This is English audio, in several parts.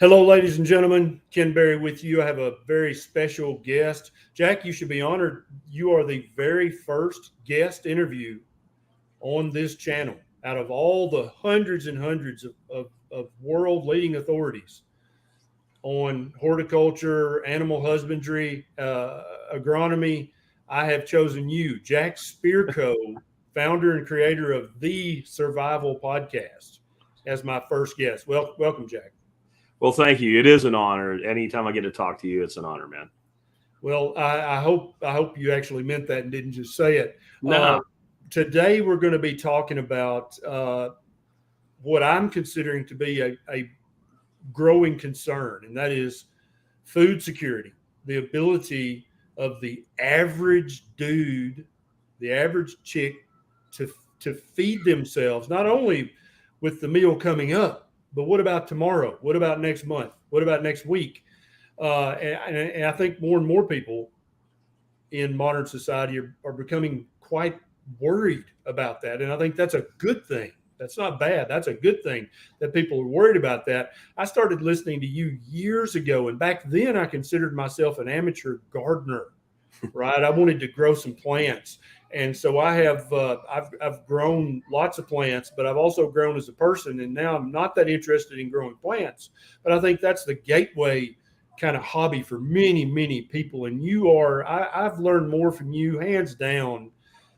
Hello, ladies and gentlemen. Ken Berry with you. I have a very special guest. Jack, you should be honored. You are the very first guest interview on this channel out of all the hundreds and hundreds of world leading authorities on horticulture, animal husbandry, agronomy. I have chosen you, Jack Spirko, founder and creator of the Survival Podcast, as my first guest. Welcome, Jack. Well, thank you. It is an honor. Anytime I get to talk to you, it's an honor, man. Well, I hope you actually meant that and didn't just say it. No. Today we're going to be talking about what I'm considering to be a growing concern, and that is food security, the ability of the average dude, the average chick, to feed themselves, not only with the meal coming up, but what about tomorrow? What about next month? What about next week? And I think more and more people in modern society are becoming quite worried about that. And I think that's a good thing. That's not bad. That's a good thing that people are worried about that. I started listening to you years ago, and back then I considered myself an amateur gardener, right? I wanted to grow some plants. And so I have I've grown lots of plants, but I've also grown as a person. And now I'm not that interested in growing plants. But I think that's the gateway kind of hobby for many, many people. And you are, I've learned more from you, hands down,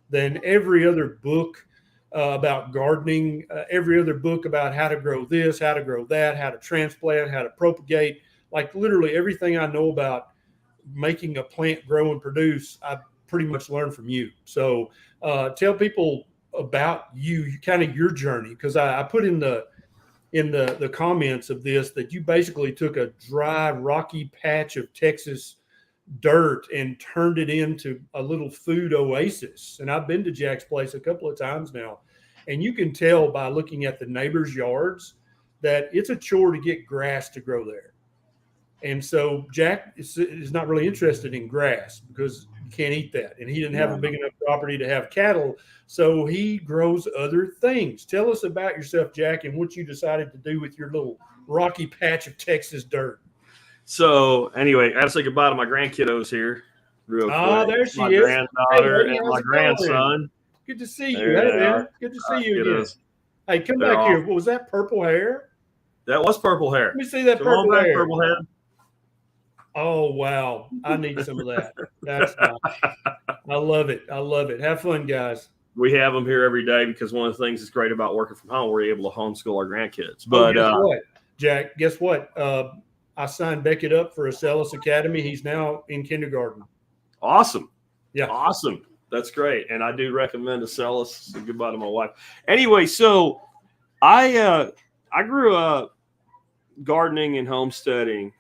than every other book about gardening, every other book about how to grow this, how to grow that, how to transplant, how to propagate. Like literally everything I know about making a plant grow and produce, I've pretty much learned from you. So tell people about you, kind of your journey, because I put in the comments of this that you basically took a dry, rocky patch of Texas dirt and turned it into a little food oasis. And I've been to Jack's place a couple of times now, and you can tell by looking at the neighbors' yards that it's a chore to get grass to grow there. And so Jack is not really interested in grass because you can't eat that. And he didn't have a big enough property to have cattle. So he grows other things. Tell us about yourself, Jack, and what you decided to do with your little rocky patch of Texas dirt. So anyway, I got to say goodbye to my grandkiddos here real quick. There she my is. Granddaughter Hey, and my grandson. Good to see you. Hey, man. Good to see you again. Hey, come back here. What was that, purple hair? That was purple hair. Let me see that purple hair. Purple hair. Oh, wow. I need some of that. That's nice. I love it. I love it. Have fun, guys. We have them here every day because one of the things that's great about working from home, we're able to homeschool our grandkids. But guess what, Jack? Guess what? I signed Beckett up for Acellus Academy. He's now in kindergarten. Awesome. Yeah. Awesome. That's great. And I do recommend Acellus. So goodbye to my wife. Anyway, so I grew up gardening and homesteading.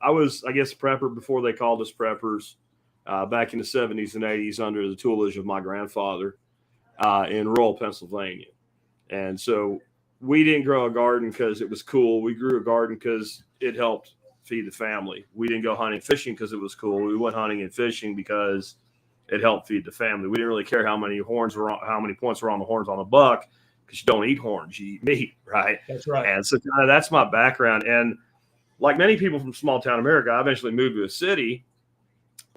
I was, I guess, a prepper before they called us preppers back in the 70s and 80s under the tutelage of my grandfather in rural Pennsylvania. And so we didn't grow a garden because it was cool. We grew a garden because it helped feed the family. We didn't go hunting fishing because it was cool. We went hunting and fishing because it helped feed the family. We didn't really care how many points were on the horns on a buck because you don't eat horns, you eat meat, right? That's right. And so that's my background. And like many people from small town America, I eventually moved to a city,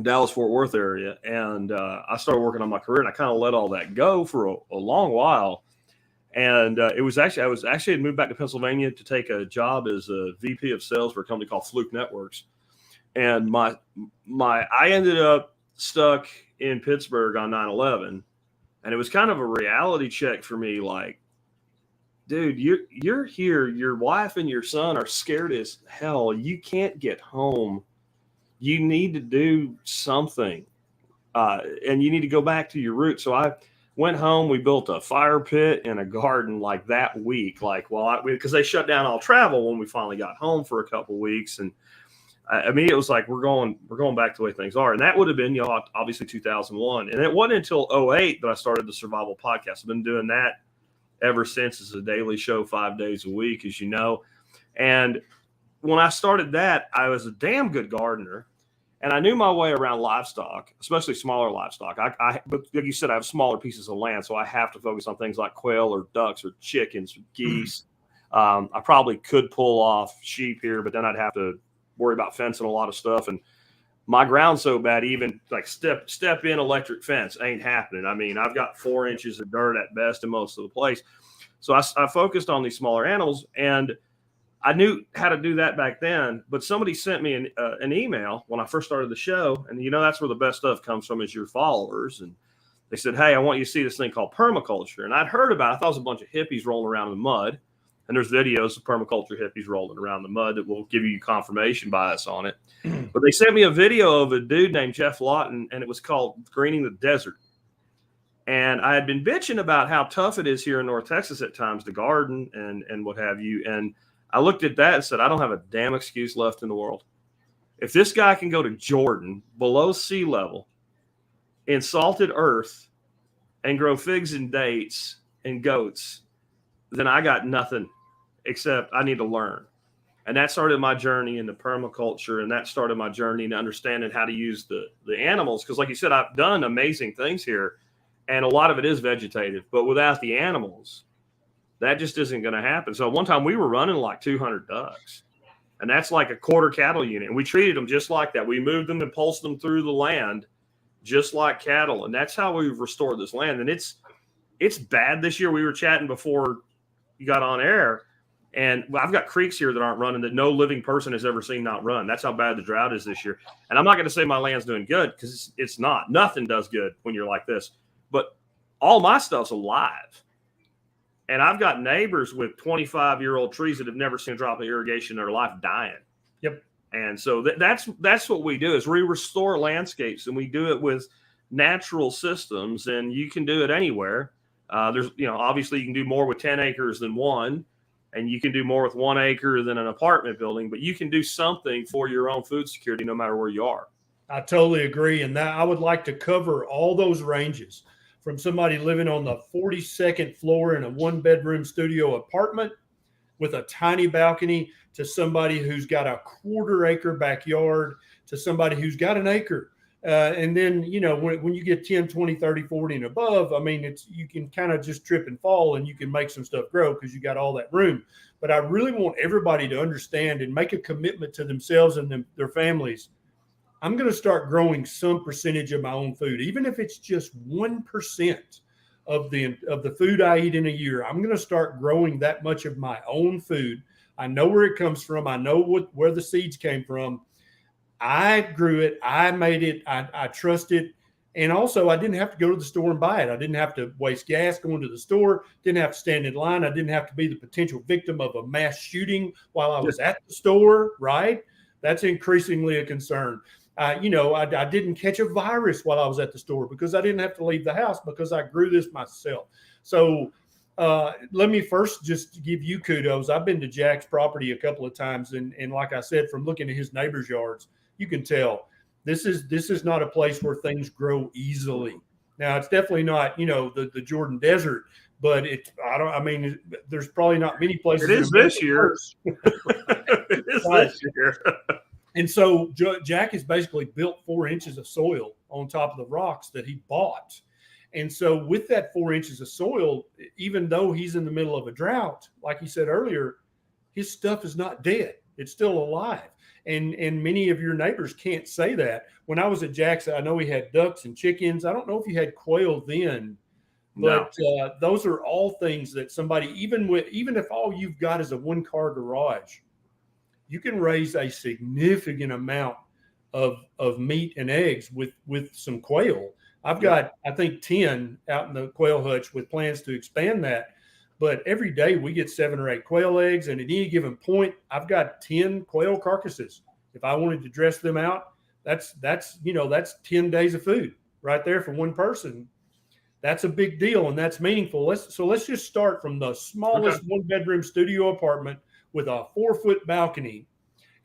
Dallas-Fort Worth area, and I started working on my career, and I kind of let all that go for a long while. And I had moved back to Pennsylvania to take a job as a VP of sales for a company called Fluke Networks. And I ended up stuck in Pittsburgh on 9/11, and it was kind of a reality check for me, like, dude, you're here. Your wife and your son are scared as hell. You can't get home. You need to do something, and you need to go back to your roots. So I went home. We built a fire pit and a garden like that week, because they shut down all travel when we finally got home for a couple of weeks. And I mean, it was like we're going back to the way things are, and that would have been obviously 2001. And it wasn't until 2008 that I started the Survival Podcast. I've been doing that ever since. It's a daily show 5 days a week, as you know. And when I started that, I was a damn good gardener, and I knew my way around livestock, especially smaller livestock. But like you said, I have smaller pieces of land, so I have to focus on things like quail or ducks or chickens or geese. I probably could pull off sheep here, but then I'd have to worry about fencing a lot of stuff. And my ground's so bad, even like step in electric fence ain't happening. I mean, I've got 4 inches of dirt at best in most of the place. So I focused on these smaller animals, and I knew how to do that back then. But somebody sent me an email when I first started the show, and that's where the best stuff comes from, is your followers. And they said, hey, I want you to see this thing called permaculture. And I'd heard about it. I thought it was a bunch of hippies rolling around in the mud. And there's videos of permaculture hippies rolling around the mud that will give you confirmation bias on it. But they sent me a video of a dude named Jeff Lawton, and it was called Greening the Desert. And I had been bitching about how tough it is here in North Texas at times to garden and what have you. And I looked at that and said, I don't have a damn excuse left in the world. If this guy can go to Jordan below sea level in salted earth and grow figs and dates and goats, then I got nothing except I need to learn. And that started my journey into permaculture, and that started my journey into understanding how to use the animals. Because like you said, I've done amazing things here, and a lot of it is vegetative. But without the animals, that just isn't going to happen. So one time we were running like 200 ducks, and that's like a quarter cattle unit. And we treated them just like that. We moved them and pulsed them through the land just like cattle. And that's how we've restored this land. And it's bad this year. We were chatting before you got on air, and I've got creeks here that aren't running that no living person has ever seen not run. That's how bad the drought is this year. And I'm not going to say my land's doing good, because it's not. Nothing does good when you're like this. But all my stuff's alive. And I've got neighbors with 25-year-old trees that have never seen a drop of irrigation in their life dying. Yep. And so that's what we do, is we restore landscapes, and we do it with natural systems, and you can do it anywhere. There's, obviously you can do more with 10 acres than 1, and you can do more with 1 acre than an apartment building, but you can do something for your own food security no matter where you are. I totally agree. And that I would like to cover all those ranges, from somebody living on the 42nd floor in a 1-bedroom studio apartment with a tiny balcony, to somebody who's got a 1/4 acre backyard, to somebody who's got an acre. And then, when you get 10, 20, 30, 40 and above, I mean, you can kind of just trip and fall, and you can make some stuff grow because you got all that room. But I really want everybody to understand and make a commitment to themselves and their families. I'm going to start growing some percentage of my own food, even if it's just 1% of the food I eat in a year. I'm going to start growing that much of my own food. I know where it comes from. I know where the seeds came from. I grew it. I made it. I trust it. And also, I didn't have to go to the store and buy it. I didn't have to waste gas going to the store. Didn't have to stand in line. I didn't have to be the potential victim of a mass shooting while I was at the store, right? That's increasingly a concern. I didn't catch a virus while I was at the store because I didn't have to leave the house, because I grew this myself. So let me first just give you kudos. I've been to Jack's property a couple of times, and like I said, from looking at his neighbors' yards, you can tell this is not a place where things grow easily. Now, it's definitely not, the Jordan Desert, but there's probably not many places. It is this year. It is this year. And so Jack has basically built 4 inches of soil on top of the rocks that he bought. And so with that 4 inches of soil, even though he's in the middle of a drought, like he said earlier, his stuff is not dead. It's still alive. And many of your neighbors can't say that. When I was at Jack's, I know he had ducks and chickens. I don't know if he had quail then, but those are all things that somebody, even if all you've got is a 1-car garage, you can raise a significant amount of meat and eggs with some quail. I've got, I think, 10 out in the quail hutch with plans to expand that. But every day we get 7 or 8 quail eggs, and at any given point, I've got 10 quail carcasses. If I wanted to dress them out, that's 10 days of food right there for one person. That's a big deal, and that's meaningful. Let's just start from the smallest 1-bedroom studio apartment with a 4-foot balcony,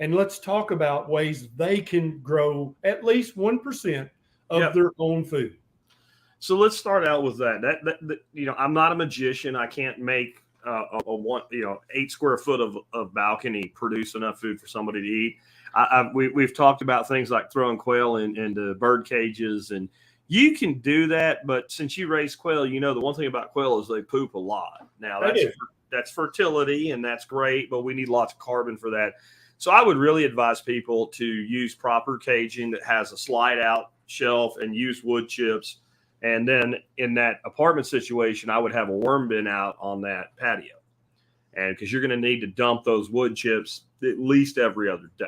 and let's talk about ways they can grow at least 1% of their own food. So let's start out with that. I'm not a magician. I can't make a 8 square foot of balcony produce enough food for somebody to eat. We've talked about things like throwing quail into bird cages and You can do that, but since you raise quail, you know the one thing about quail is they poop a lot. Now that's fertility, and that's great, but we need lots of carbon for that. So I would really advise people to use proper caging that has a slide out shelf and use wood chips. And then in that apartment situation, I would have a worm bin out on that patio. And because you're going to need to dump those wood chips at least every other day.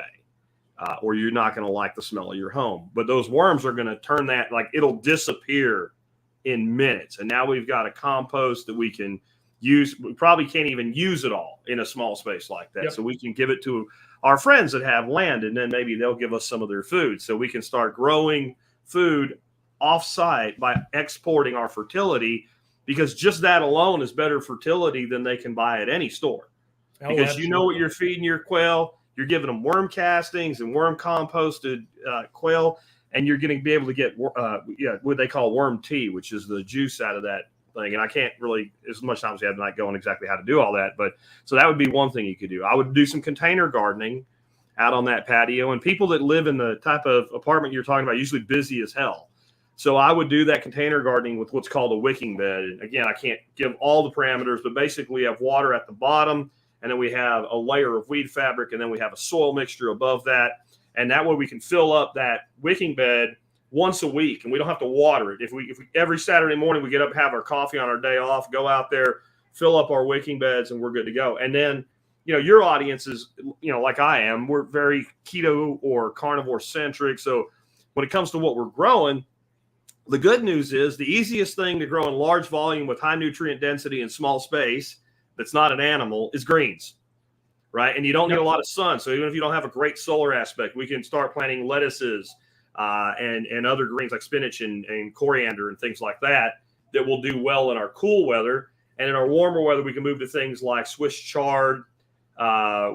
Or you're not going to like the smell of your home. But those worms are going to turn that, like it'll disappear in minutes. And now we've got a compost that we can use. We probably can't even use it all in a small space like that. Yep. So we can give it to our friends that have land, and then maybe they'll give us some of their food. So we can start growing food off-site by exporting our fertility, because just that alone is better fertility than they can buy at any store. Because you know what you're feeding your quail. You're giving them worm castings and worm composted quail, and you're going to be able to get what they call worm tea, which is the juice out of that thing. And I can't really, as much time as we have tonight, going exactly how to do all that. But so that would be one thing you could do. I would do some container gardening out on that patio. And people that live in the type of apartment you're talking about, usually busy as hell. So I would do that container gardening with what's called a wicking bed. And again, I can't give all the parameters, but basically we have water at the bottom, and then we have a layer of weed fabric, and then we have a soil mixture above that. And that way we can fill up that wicking bed once a week, and we don't have to water it. If we every Saturday morning we get up, have our coffee on our day off, go out there, fill up our wicking beds, and we're good to go. And then, your audience is, like I am, we're very keto or carnivore centric. So when it comes to what we're growing, the good news is the easiest thing to grow in large volume with high nutrient density and small space that's not an animal is greens, right? And you don't need a lot of sun. So even if you don't have a great solar aspect, we can start planting lettuces and other greens like spinach and coriander and things like that will do well in our cool weather. And in our warmer weather, we can move to things like Swiss chard.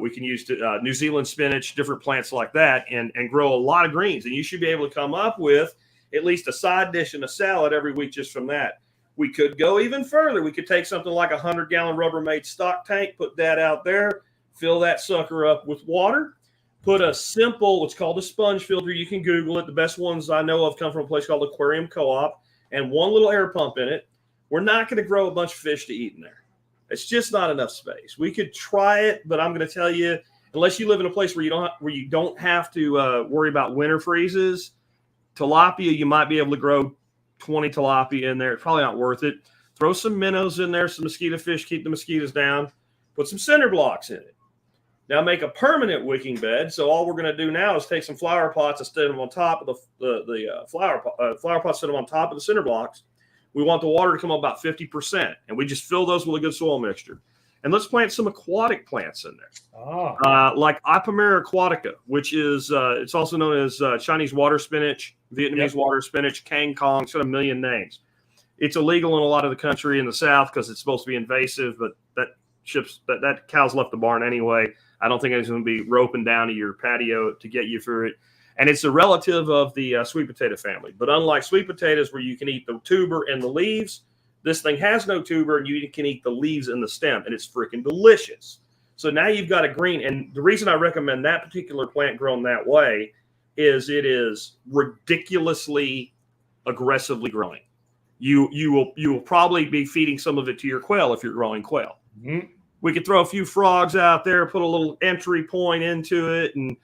We can use New Zealand spinach, different plants like that, and grow a lot of greens. And you should be able to come up with at least a side dish and a salad every week just from that. We could go even further. We could take something like a 100-gallon Rubbermaid stock tank, put that out there, fill that sucker up with water, put a simple, what's called a sponge filter. You can Google it. The best ones I know of come from a place called Aquarium Co-op, and one little air pump in it. We're not going to grow a bunch of fish to eat in there. It's just not enough space. We could try it, but I'm going to tell you, unless you live in a place where you don't have to worry about winter freezes, tilapia, you might be able to grow 20 tilapia in there. It's probably not worth it. Throw some minnows in there, some mosquito fish, keep the mosquitoes down. Put some cinder blocks in it. Now make a permanent wicking bed. So all we're going to do now is take some flower pots and set them on top of the flower pots, set them on top of the cinder blocks. We want the water to come up about 50%, and we just fill those with a good soil mixture. And let's plant some aquatic plants in there, like Apomera aquatica, which is it's also known as Chinese water spinach, Vietnamese water spinach, Kang Kong. It's got a million names. It's illegal in a lot of the country in the South because it's supposed to be invasive, but that cow's left the barn anyway. I don't think it's going to be roping down to your patio to get you through it. And it's a relative of the sweet potato family. But unlike sweet potatoes where you can eat the tuber and the leaves, this thing has no tuber, and you can eat the leaves and the stem, and it's freaking delicious. So now you've got a green. And the reason I recommend that particular plant grown that way is it is ridiculously aggressively growing. You will probably be feeding some of it to your quail if you're growing quail. Mm-hmm. We could throw a few frogs out there, put a little entry point into it, and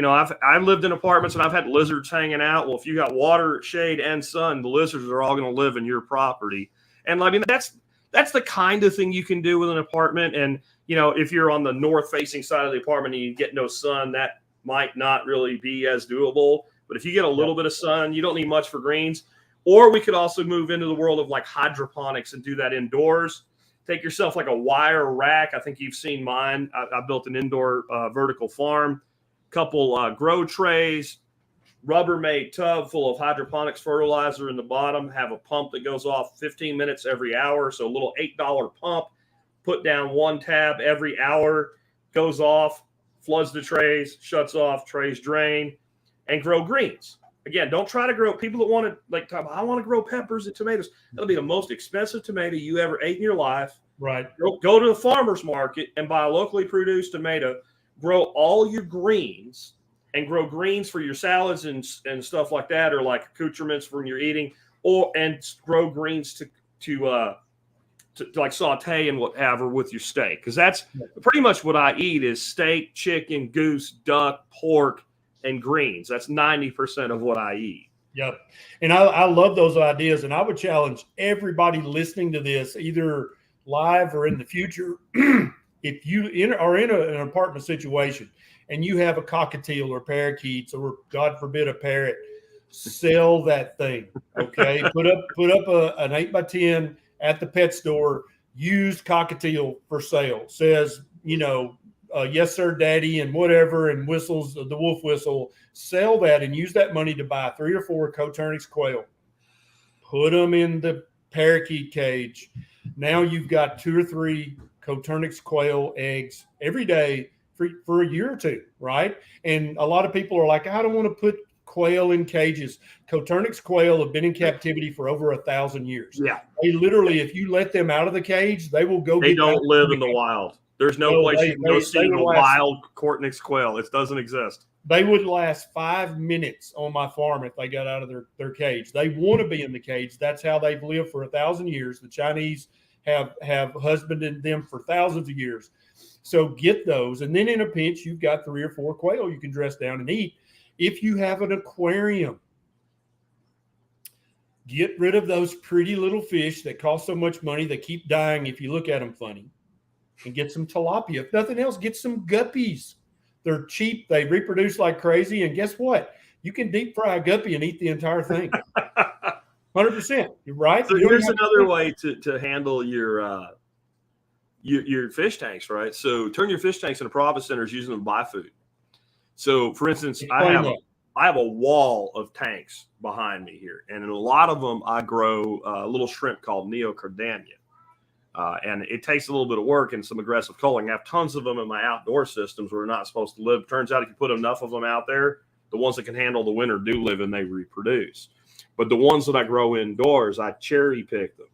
I've lived in apartments and I've had lizards hanging out. Well, if you got water, shade, and sun, the lizards are all going to live in your property. And I mean, that's the kind of thing you can do with an apartment. And, if you're on the north-facing side of the apartment and you get no sun, that might not really be as doable. But if you get a little bit of sun, you don't need much for greens. Or we could also move into the world of like hydroponics and do that indoors. Take yourself like a wire rack. I think you've seen mine. I built an indoor vertical farm, couple grow trays, Rubbermaid tub full of hydroponics fertilizer in the bottom, have a pump that goes off 15 minutes every hour. So a little $8 pump, put down one tab every hour, goes off, floods the trays, shuts off, trays drain, and grow greens. Again, don't try to grow, people that want to I want to grow peppers and tomatoes. That'll be the most expensive tomato you ever ate in your life. Right. Go to the farmer's market and buy a locally produced tomato, grow all your greens, and grow greens for your salads and stuff like that, or like accoutrements for when you're eating, and grow greens to like saute and whatever with your steak, because that's pretty much what I eat is steak, chicken, goose, duck, pork, and greens. That's 90% of what I eat. Yep. And I love those ideas. And I would challenge everybody listening to this, either live or in the future, if you are in an apartment situation and you have a cockatiel or parakeets or, God forbid, a parrot, sell that thing. Okay. Put up an 8x10 at the pet store, used cockatiel for sale. Says, yes, sir, daddy, and whatever, and whistles the wolf whistle. Sell that and use that money to buy 3 or 4 Coturnix quail. Put them in the parakeet cage. Now you've got 2 or 3 Coturnix quail eggs every day for a year or two, right? And a lot of people are like, I don't want to put quail in cages. Coturnix quail have been in captivity for over 1,000 years. Yeah. They literally, if you let them out of the cage, they will go. They don't live in the wild. There's no place you can go see a wild Coturnix quail. It doesn't exist. They would last 5 minutes on my farm if they got out of their cage. They want to be in the cage. That's how they've lived for 1,000 years. The Chinese have husbanded them for thousands of years. So get those. And then in a pinch, you've got 3 or 4 quail you can dress down and eat. If you have an aquarium, get rid of those pretty little fish that cost so much money. They keep dying if you look at them funny. And get some tilapia. If nothing else, get some guppies. They're cheap. They reproduce like crazy. And guess what? You can deep fry a guppy and eat the entire thing. 100%. You're right. So here's another way to handle your fish tanks, right? So turn your fish tanks into profit centers using them to buy food. So, for instance, I have a wall of tanks behind me here. And in a lot of them, I grow a little shrimp called neocardania. And it takes a little bit of work and some aggressive culling. I have tons of them in my outdoor systems where they're not supposed to live. Turns out if you put enough of them out there, the ones that can handle the winter do live and they reproduce. But the ones that I grow indoors, I cherry pick them.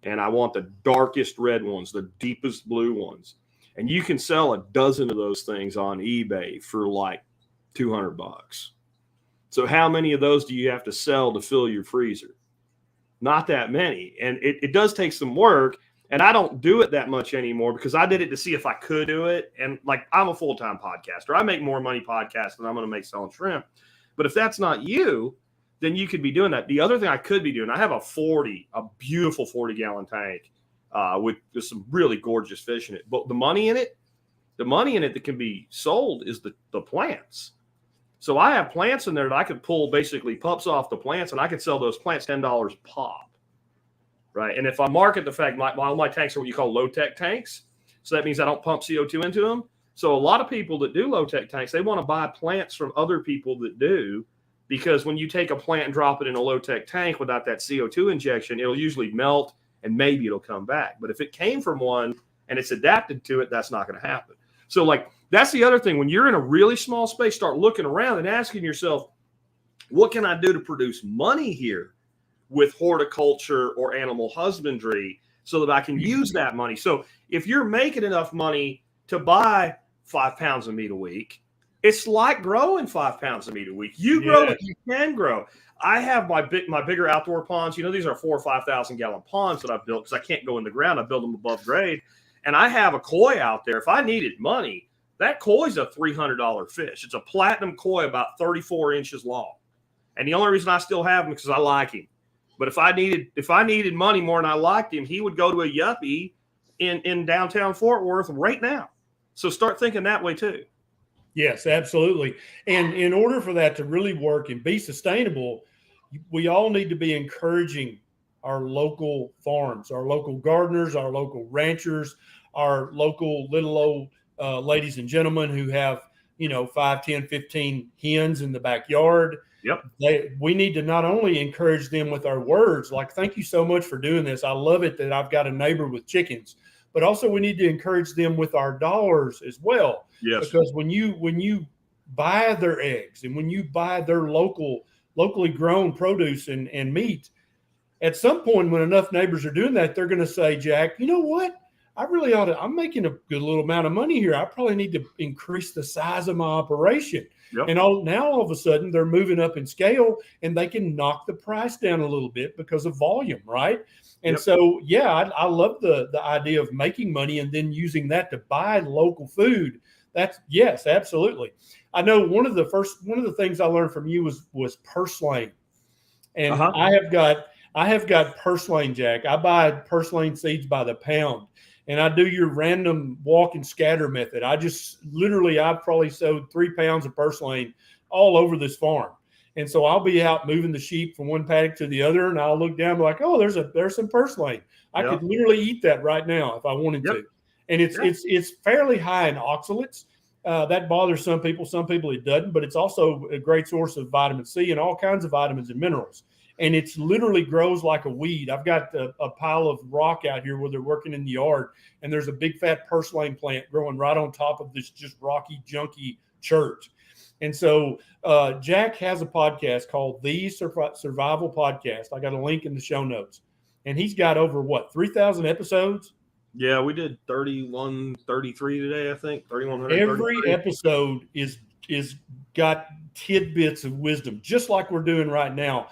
And I want the darkest red ones, the deepest blue ones. And you can sell a dozen of those things on eBay for like $200. So how many of those do you have to sell to fill your freezer? Not that many. And it does take some work. And I don't do it that much anymore because I did it to see if I could do it. And like, I'm a full-time podcaster. I make more money podcasting than I'm going to make selling shrimp. But if that's not you, then you could be doing that. The other thing I could be doing, I have a beautiful 40-gallon tank with some really gorgeous fish in it. But the money in it that can be sold is the plants. So I have plants in there that I could pull basically pups off the plants, and I could sell those plants $10 pop. Right. And if I market the fact all my tanks are what you call low-tech tanks, so that means I don't pump CO2 into them. So a lot of people that do low-tech tanks, they want to buy plants from other people that do, because when you take a plant and drop it in a low-tech tank without that CO2 injection, it'll usually melt and maybe it'll come back. But if it came from one and it's adapted to it, that's not going to happen. So like, that's the other thing. When you're in a really small space, start looking around and asking yourself, what can I do to produce money here with horticulture or animal husbandry so that I can use that money? So if you're making enough money to buy 5 pounds of meat a week, it's like growing 5 pounds of meat a week. You grow what you can grow. I have my bigger outdoor ponds. These are 4,000 or 5,000 gallon ponds that I've built because I can't go in the ground. I build them above grade. And I have a koi out there. If I needed money, that koi is a $300 fish. It's a platinum koi about 34 inches long. And the only reason I still have him is because I like him. But if I needed money more than I liked him, he would go to a yuppie in downtown Fort Worth right now. So start thinking that way too. Yes, absolutely. And in order for that to really work and be sustainable, we all need to be encouraging our local farms, our local gardeners, our local ranchers, our local little old ladies and gentlemen who have, 5, 10, 15 hens in the backyard. Yep. We need to not only encourage them with our words, like, thank you so much for doing this. I love it that I've got a neighbor with chickens, but also we need to encourage them with our dollars as well. Yes. Because when you buy their eggs and when you buy their locally grown produce and meat, at some point when enough neighbors are doing that, they're going to say, Jack, you know what? really ought to, I'm making a good little amount of money here. I probably need to increase the size of my operation. Yep. And now all of a sudden they're moving up in scale and they can knock the price down a little bit because of volume, right? And so, yeah, I love the idea of making money and then using that to buy local food. That's, yes, absolutely. I know one of the things I learned from you was purslane. And I have got purslane, Jack. I buy purslane seeds by the pound, and I do your random walk and scatter method. I've probably sowed 3 pounds of purslane all over this farm. And so I'll be out moving the sheep from one paddock to the other, and I'll look down and be like, oh, there's some purslane. I could literally eat that right now if I wanted to. And it's fairly high in oxalates. That bothers some people it doesn't, but it's also a great source of vitamin C and all kinds of vitamins and minerals. And it's literally grows like a weed. I've got a pile of rock out here where they're working in the yard, and there's a big fat purslane plant growing right on top of this just rocky, junky church. And so Jack has a podcast called The Survival Podcast. I got a link in the show notes. And he's got over, 3,000 episodes? Yeah, we did 31, 33 today, I think. 3,100. Every episode is got tidbits of wisdom, just like we're doing right now.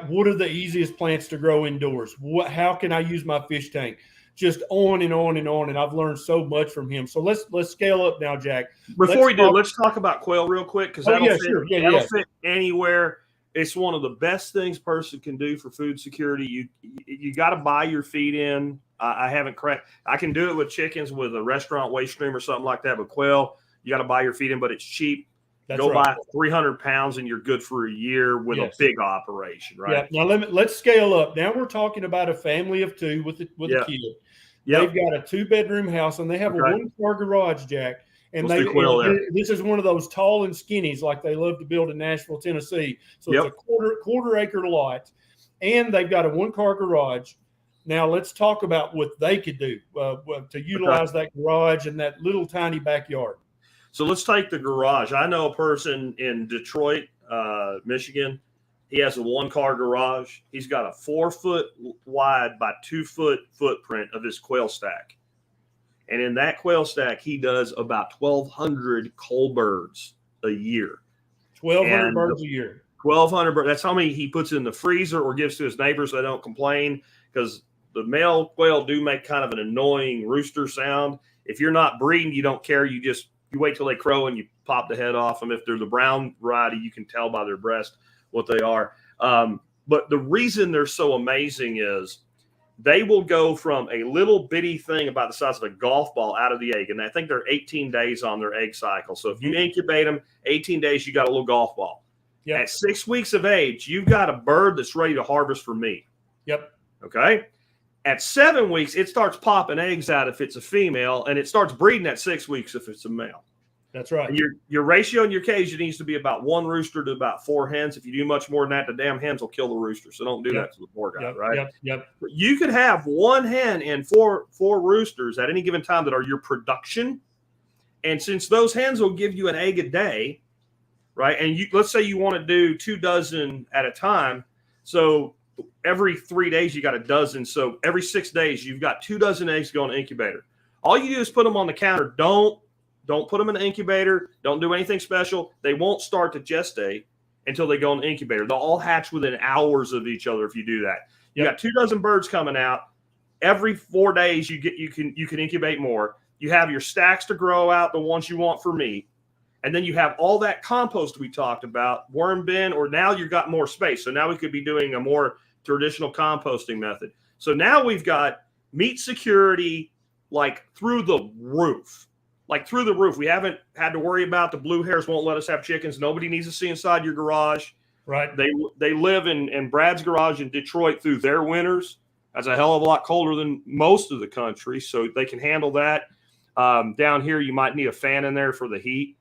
What are the easiest plants to grow indoors? How can I use my fish tank? Just on and on and on. And I've learned so much from him. So let's scale up now, Jack. Let's talk about quail real quick, because that'll fit anywhere. It's one of the best things a person can do for food security. You got to buy your feed in. I haven't cracked. I can do it with chickens with a restaurant waste stream or something like that. But quail, you got to buy your feed in, but it's cheap. Go buy 300 pounds and you're good for a year with a big operation, right? Yeah. Now let's scale up. Now we're talking about a family of 2 with a kid. They've got a 2-bedroom house and they have a 1-car garage, Jack. And this is one of those tall and skinnies like they love to build in Nashville, Tennessee. So it's a quarter acre lot, and they've got a 1-car garage. Now let's talk about what they could do to utilize that garage and that little tiny backyard. So let's take the garage. I know a person in Detroit, Michigan. He has a 1-car garage. He's got a 4-foot wide by 2-foot footprint of his quail stack. And in that quail stack, he does about 1,200 coal birds a year. 1,200 birds a year. 1,200 birds. That's how many he puts in the freezer or gives to his neighbors so they don't complain, because the male quail do make kind of an annoying rooster sound. If you're not breeding, you don't care. You wait till they crow and you pop the head off them. If they're the brown variety, you can tell by their breast what they are. But the reason they're so amazing is they will go from a little bitty thing about the size of a golf ball out of the egg. And I think they're 18 days on their egg cycle. So if you incubate them, 18 days, you got a little golf ball. Yep. At 6 weeks of age, you've got a bird that's ready to harvest for meat. Yep. Okay. At 7 weeks, it starts popping eggs out if it's a female, and it starts breeding at 6 weeks if it's a male. That's right. And your ratio in your cage, it needs to be about 1 rooster to about 4 hens. If you do much more than that, the damn hens will kill the rooster. So don't do that to the poor guy, right? Yep. But you could have 1 hen and four roosters at any given time that are your production. And since those hens will give you an egg a day, right? And let's say you want to do 2 dozen at a time. So every 3 days, you got a dozen. So every 6 days, you've got 2 dozen eggs going to incubator. All you do is put them on the counter. Don't put them in an incubator. Don't do anything special. They won't start to gestate until they go in the incubator. They'll all hatch within hours of each other if you do that. You got 2 dozen birds coming out. Every 4 days you can incubate more. You have your stacks to grow out, the ones you want for meat. And then you have all that compost we talked about, worm bin, or now you've got more space. So now we could be doing a more traditional composting method. So now we've got meat security like through the roof. We haven't had to worry about the blue hairs won't let us have chickens. Nobody needs to see inside your garage. Right. They live in Brad's garage in Detroit through their winters. That's a hell of a lot colder than most of the country, so they can handle that. Down here, you might need a fan in there for the heat,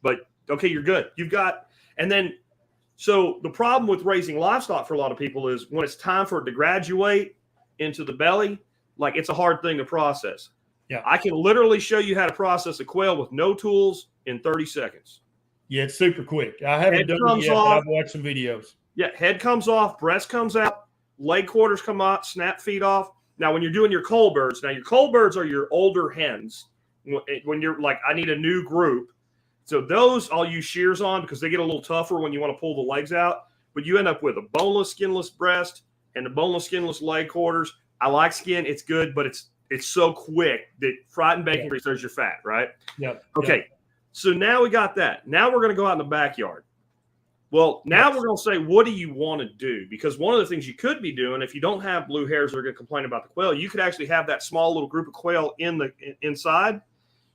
But, okay, you're good. So the problem with raising livestock for a lot of people is when it's time for it to graduate into the belly, like it's a hard thing to process. Yeah, I can literally show you how to process a quail with no tools in 30 seconds. Yeah, it's super quick. I haven't done it yet, but I've watched some videos. Yeah, head comes off, breast comes out, leg quarters come out, snap feet off. Now, when you're doing your coal birds, now your coal birds are your older hens. When you're like, I need a new group. So those I'll use shears on because they get a little tougher when you want to pull the legs out. But you end up with a boneless, skinless breast and the boneless, skinless leg quarters. I like skin. It's good, but it's so quick that fried and bacon grease, there's your fat, right? Yep. Okay. Yep. So now we got that. Now we're going to go out in the backyard. Well, now we're going to say, what do you want to do? Because one of the things you could be doing, if you don't have blue hares that are going to complain about the quail, you could actually have that small little group of quail inside.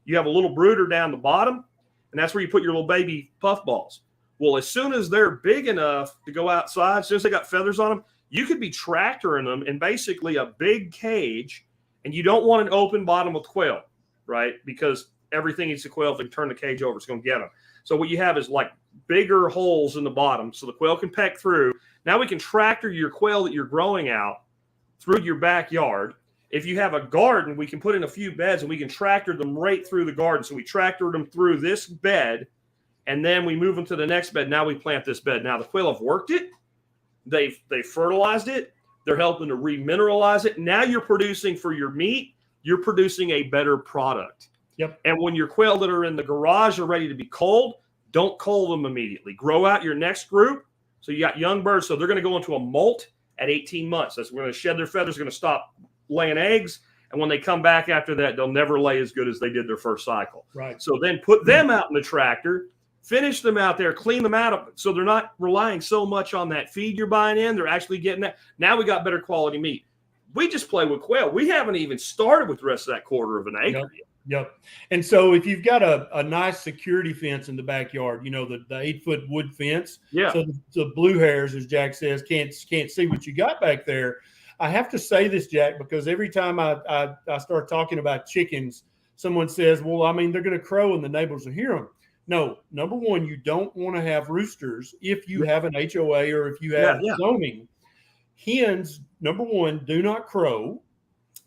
You have a little brooder down the bottom, and that's where you put your little baby puffballs. Well, as soon as they're big enough to go outside, as soon as they got feathers on them, you could be tractoring them in basically a big cage, and you don't want an open bottom with quail, right? Because everything eats the quail. If they turn the cage over, it's going to get them. So what you have is like bigger holes in the bottom so the quail can peck through. Now we can tractor your quail that you're growing out through your backyard. If you have a garden, we can put in a few beds and we can tractor them right through the garden. So we tractor them through this bed and then we move them to the next bed. Now we plant this bed. Now the quail have worked it. They've fertilized it. They're helping to remineralize it. Now you're producing for your meat. You're producing a better product. Yep. And when your quail that are in the garage are ready to be culled, don't cull them immediately. Grow out your next group. So you got young birds. So they're going to go into a molt at 18 months. That's when they shed their feathers, going to stop laying eggs. And when they come back after that, they'll never lay as good as they did their first cycle. Right. So then put them out in the tractor, finish them out there, clean them out. So they're not relying so much on that feed you're buying in. They're actually getting that. Now we got better quality meat. We just play with quail. We haven't even started with the rest of that quarter of an acre yet. Yep. And so if you've got a nice security fence in the backyard, the 8-foot wood fence, yeah. So the blue hares, as Jack says, can't see what you got back there. I have to say this, Jack, because every time I start talking about chickens, someone says, well, I mean, they're going to crow and the neighbors will hear them. No, number one, you don't want to have roosters if you have an HOA or if you have zoning. Hens, number one, do not crow.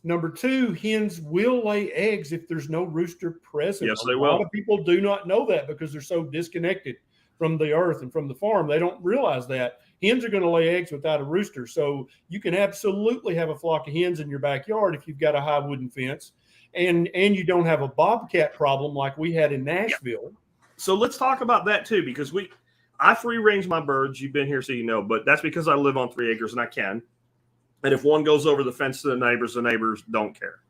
Number two, hens will lay eggs if there's no rooster present. Yes, they will. A lot of people do not know that because they're so disconnected from the earth and from the farm. They don't realize that. Hens are going to lay eggs without a rooster. So you can absolutely have a flock of hens in your backyard if you've got a high wooden fence and you don't have a bobcat problem like we had in Nashville. So let's talk about that too, because I free range my birds. You've been here, so you know, but that's because I live on 3 acres and I can. And if one goes over the fence to the neighbors don't care.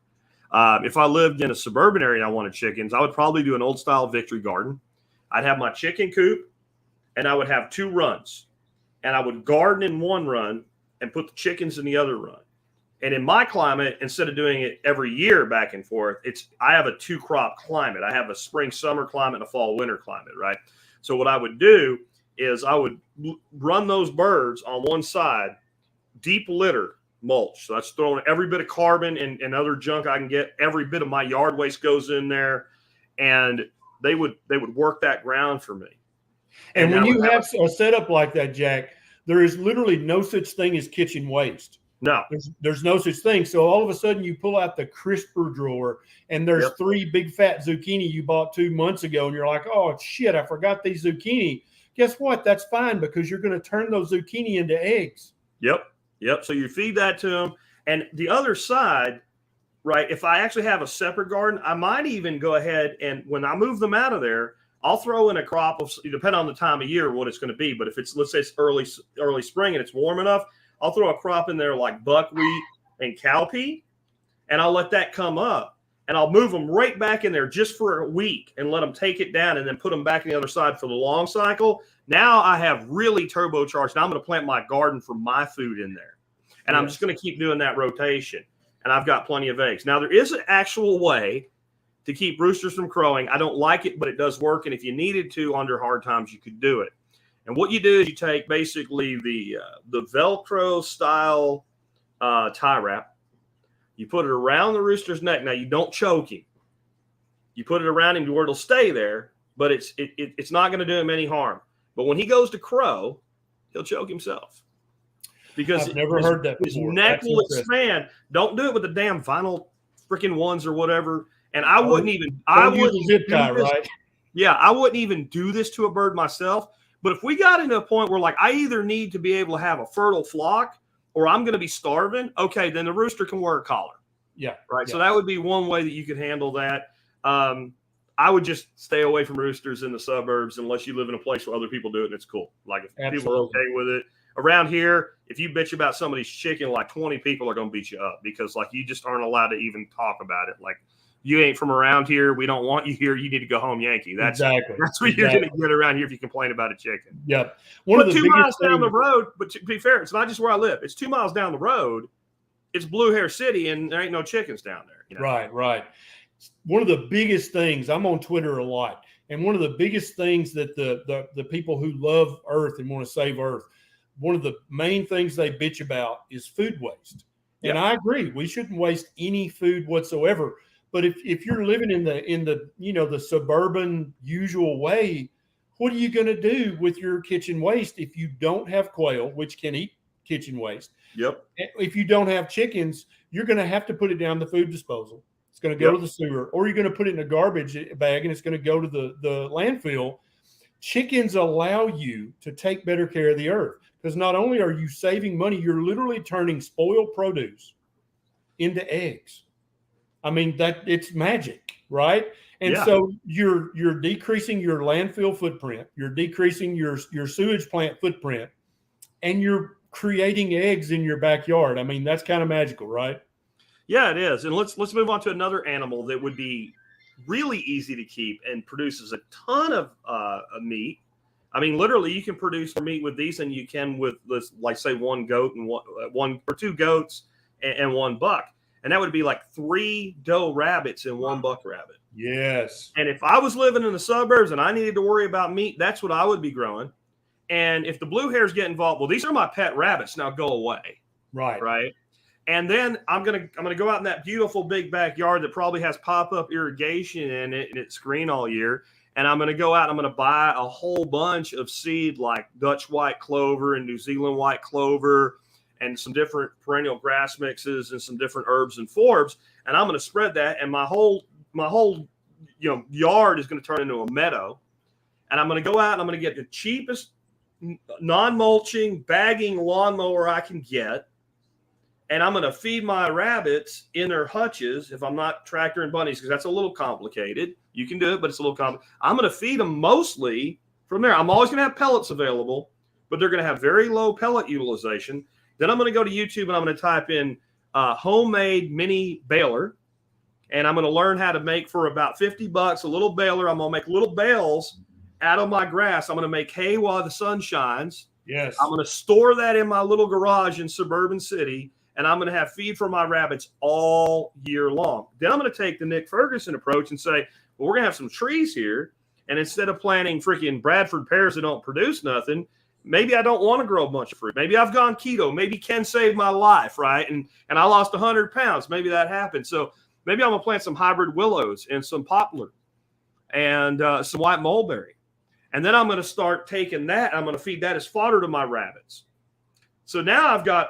If I lived in a suburban area and I wanted chickens, I would probably do an old style victory garden. I'd have my chicken coop and I would have 2 runs. And I would garden in one run and put the chickens in the other run. And in my climate, instead of doing it every year back and forth, I have a 2-crop climate. I have a spring, summer climate and a fall, winter climate, right? So what I would do is I would run those birds on one side, deep litter mulch. So that's throwing every bit of carbon and other junk I can get. Every bit of my yard waste goes in there, and they would work that ground for me. And when you have a setup like that, Jack, there is literally no such thing as kitchen waste. No, there's no such thing. So all of a sudden you pull out the crisper drawer and there's 3 big fat zucchini you bought 2 months ago. And you're like, oh shit, I forgot these zucchini. Guess what? That's fine because you're going to turn those zucchini into eggs. Yep. So you feed that to them. And the other side, right, if I actually have a separate garden, I might even go ahead and when I move them out of there, I'll throw in a crop of, depending on the time of year, what it's going to be. But if it's, let's say it's early spring and it's warm enough, I'll throw a crop in there like buckwheat and cowpea, and I'll let that come up. And I'll move them right back in there just for a week and let them take it down and then put them back on the other side for the long cycle. Now I have really turbocharged. Now I'm going to plant my garden for my food in there. And I'm just going to keep doing that rotation. And I've got plenty of eggs. Now there is an actual way to keep roosters from crowing. I don't like it, but it does work. And if you needed to under hard times, you could do it. And what you do is you take basically the Velcro style tie wrap. You put it around the rooster's neck. Now you don't choke him. You put it around him to where it'll stay there, but it's not going to do him any harm. But when he goes to crow, he'll choke himself. Because I've never heard that before. His neck will expand. Don't do it with the damn vinyl freaking ones or whatever. And I wouldn't even. I wouldn't zip tie, right? Yeah, I wouldn't even do this to a bird myself. But if we got into a point where, like, I either need to be able to have a fertile flock, or I'm going to be starving, okay, then the rooster can wear a collar. Yeah. Right. Yeah. So that would be one way that you could handle that. I would just stay away from roosters in the suburbs unless you live in a place where other people do it and it's cool. Like if people are okay with it. Around here, if you bitch about somebody's chicken, like 20 people are going to beat you up because like you just aren't allowed to even talk about it. Like you ain't from around here. We don't want you here. You need to go home, Yankee. That's what you're going to get around here if you complain about a chicken. Yep. But 2 miles down the road, but to be fair, it's not just where I live. It's 2 miles down the road. It's Blue Hair City, and there ain't no chickens down there. You know? Right. One of the biggest things, I'm on Twitter a lot, and one of the biggest things that the people who love Earth and want to save Earth, one of the main things they bitch about is food waste. And I agree, we shouldn't waste any food whatsoever. But if you're living in the the suburban usual way, what are you going to do with your kitchen waste if you don't have quail, which can eat kitchen waste? Yep. If you don't have chickens, you're going to have to put it down the food disposal. It's going to go to the sewer, or you're going to put it in a garbage bag and it's going to go to the landfill. Chickens allow you to take better care of the earth because not only are you saving money, you're literally turning spoiled produce into eggs. I mean, that it's magic, right? And so you're decreasing your landfill footprint, you're decreasing your sewage plant footprint, and you're creating eggs in your backyard. I mean, that's kind of magical, right? Yeah, it is. And let's move on to another animal that would be really easy to keep and produces a ton of meat. I mean, literally, you can produce more meat with these than you can with, like, say, one goat and one or two goats and one buck. And that would be like 3 doe rabbits and 1 buck rabbit. Yes. And if I was living in the suburbs and I needed to worry about meat, that's what I would be growing. And if the blue hairs get involved, well, these are my pet rabbits. Now go away. Right. And then I'm gonna go out in that beautiful big backyard that probably has pop-up irrigation in it and it's green all year. And I'm gonna go out and I'm gonna buy a whole bunch of seed like Dutch white clover and New Zealand white clover and some different perennial grass mixes and some different herbs and forbs. And I'm gonna spread that, and my whole yard is gonna turn into a meadow. And I'm gonna go out and I'm gonna get the cheapest non-mulching bagging lawnmower I can get. And I'm going to feed my rabbits in their hutches if I'm not tractor and bunnies, because that's a little complicated. You can do it, but it's a little complicated. I'm going to feed them mostly from there. I'm always going to have pellets available, but they're going to have very low pellet utilization. Then I'm going to go to YouTube and I'm going to type in homemade mini baler. And I'm going to learn how to make for about $50 a little baler. I'm going to make little bales out of my grass. I'm going to make hay while the sun shines. Yes. I'm going to store that in my little garage in Suburban City. And I'm going to have feed for my rabbits all year long. Then I'm going to take the Nick Ferguson approach and say, well, we're going to have some trees here. And instead of planting freaking Bradford pears that don't produce nothing, maybe I don't want to grow a bunch of fruit. Maybe I've gone keto. Maybe Ken saved my life, right? And I lost 100 pounds. Maybe that happened. So maybe I'm going to plant some hybrid willows and some poplar and some white mulberry. And then I'm going to start taking that. I'm going to feed that as fodder to my rabbits. So now I've got,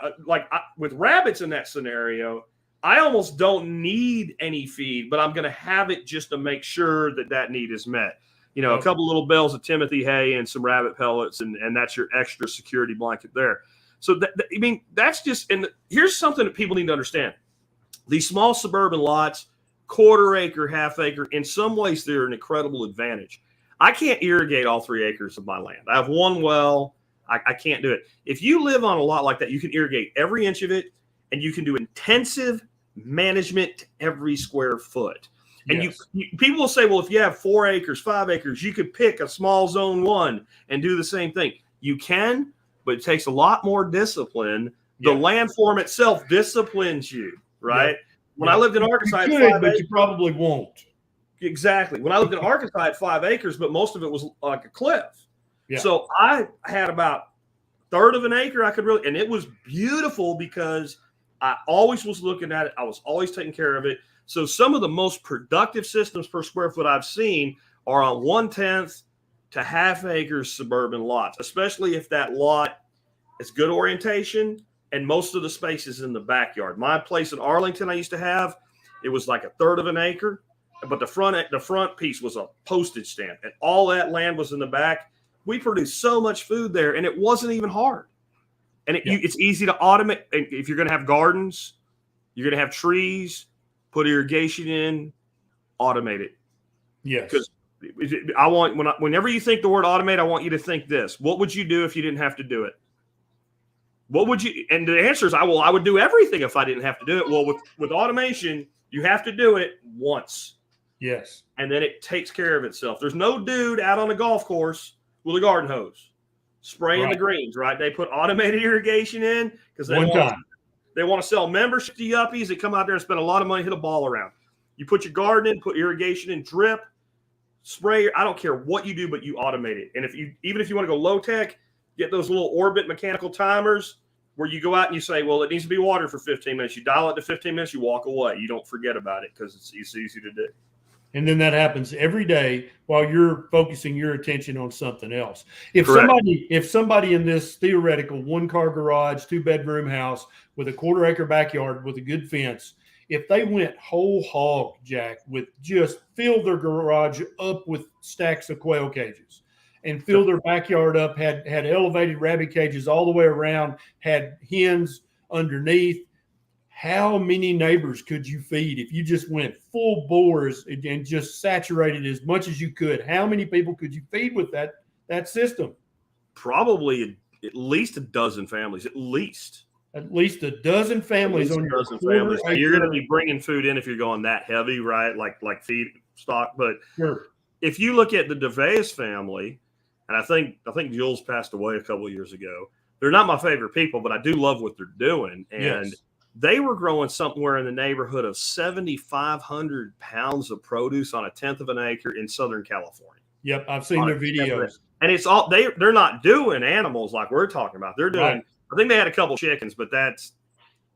with rabbits in that scenario, I almost don't need any feed, but I'm going to have it just to make sure that need is met. You know, a couple little bales of Timothy hay and some rabbit pellets, and that's your extra security blanket there. So, that's just, and here's something that people need to understand. These small suburban lots, quarter acre, half acre, in some ways, they're an incredible advantage. I can't irrigate all 3 acres of my land. I have one well. I can't do it. If you live on a lot like that, you can irrigate every inch of it, and you can do intensive management to every square foot. And yes. People will say, well, if you have 4 acres, 5 acres, you could pick a small zone 1 and do the same thing. You can, but it takes a lot more discipline. The landform itself disciplines you, right? When I lived in Arkansas, I had 5 acres. But you probably won't. Exactly. When I lived in Arkansas, I had 5 acres, but most of it was like a cliff. Yeah. So I had about 1/3 of an acre I could really, and it was beautiful because I always was looking at it. I was always taking care of it. So some of the most productive systems per square foot I've seen are on 1/10 to half acres suburban lots, especially if that lot is good orientation and most of the space is in the backyard. My place in Arlington I used to have, it was like 1/3 of an acre, but the front piece was a postage stamp, and all that land was in the back. We produced so much food there, and it wasn't even hard. And it's easy to automate. And if you're going to have gardens, you're going to have trees, put irrigation in, automate it. Yes. Because whenever you think the word automate, I want you to think this. What would you do if you didn't have to do it? What would you? And the answer is, I would do everything if I didn't have to do it. Well, with automation, you have to do it once. Yes. And then it takes care of itself. There's no dude out on a golf course with a garden hose spraying the greens, right? They put automated irrigation in because they want to sell membership to yuppies that come out there and spend a lot of money, hit a ball around. You put your garden in, put irrigation in, drip, spray. I don't care what you do, but you automate it. And even if you want to go low tech, get those little orbit mechanical timers where you go out and you say, well, it needs to be watered for 15 minutes. You dial it to 15 minutes, you walk away. You don't forget about it because it's easy to do. And then that happens every day while you're focusing your attention on something else. If somebody in this theoretical 1-car garage, 2-bedroom house with a 1/4-acre backyard with a good fence, if they went whole hog, Jack, with just filled their garage up with stacks of quail cages and filled their backyard up, had elevated rabbit cages all the way around, had hens underneath, how many neighbors could you feed if you just went full bores and just saturated as much as you could? How many people could you feed with that system? Probably at least a dozen families, at least a dozen families on your families. You're going to be bringing food in if you're going that heavy, right? Like feed stock. But if you look at the DeVeas family, and I think Jules passed away a couple of years ago. They're not my favorite people, but I do love what they're doing. And they were growing somewhere in the neighborhood of 7,500 pounds of produce on 1/10 of an acre in Southern California. Yep, I've seen their videos. And it's all they're not doing animals like we're talking about. They're doing. I think they had a couple chickens, but that's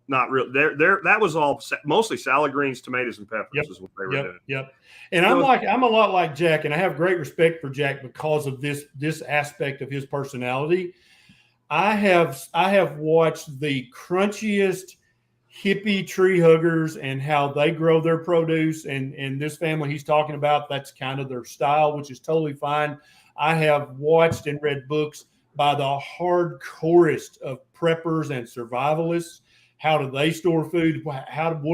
not real. That was all mostly salad greens, tomatoes, and peppers is what they were doing. Yep. And I'm a lot like Jack, and I have great respect for Jack because of this aspect of his personality. I have watched the crunchiest hippie tree huggers and how they grow their produce, and this family he's talking about, that's kind of their style, which is totally fine. I have watched and read books by the hardcorest of preppers and survivalists. How do they store food? What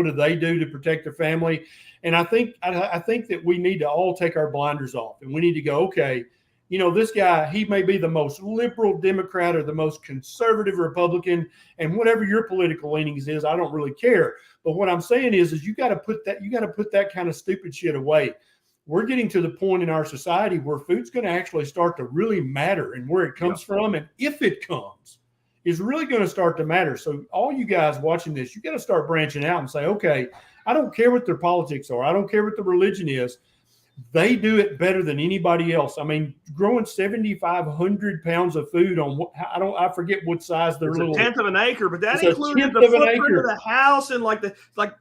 do they do to protect their family? And I think that we need to all take our blinders off, and we need to go, okay, this guy, he may be the most liberal Democrat or the most conservative Republican, and whatever your political leanings is, I don't really care. But what I'm saying is you got to put that kind of stupid shit away. We're getting to the point in our society where food's going to actually start to really matter, and where it comes from, and if it comes, is really going to start to matter. So all you guys watching this, you got to start branching out and say, okay, I don't care what their politics are. I don't care what the religion is. They do it better than anybody else. I mean, growing 7,500 pounds of food on I forget what size they're little. 1/10 of an acre, but that included the footprint of the house and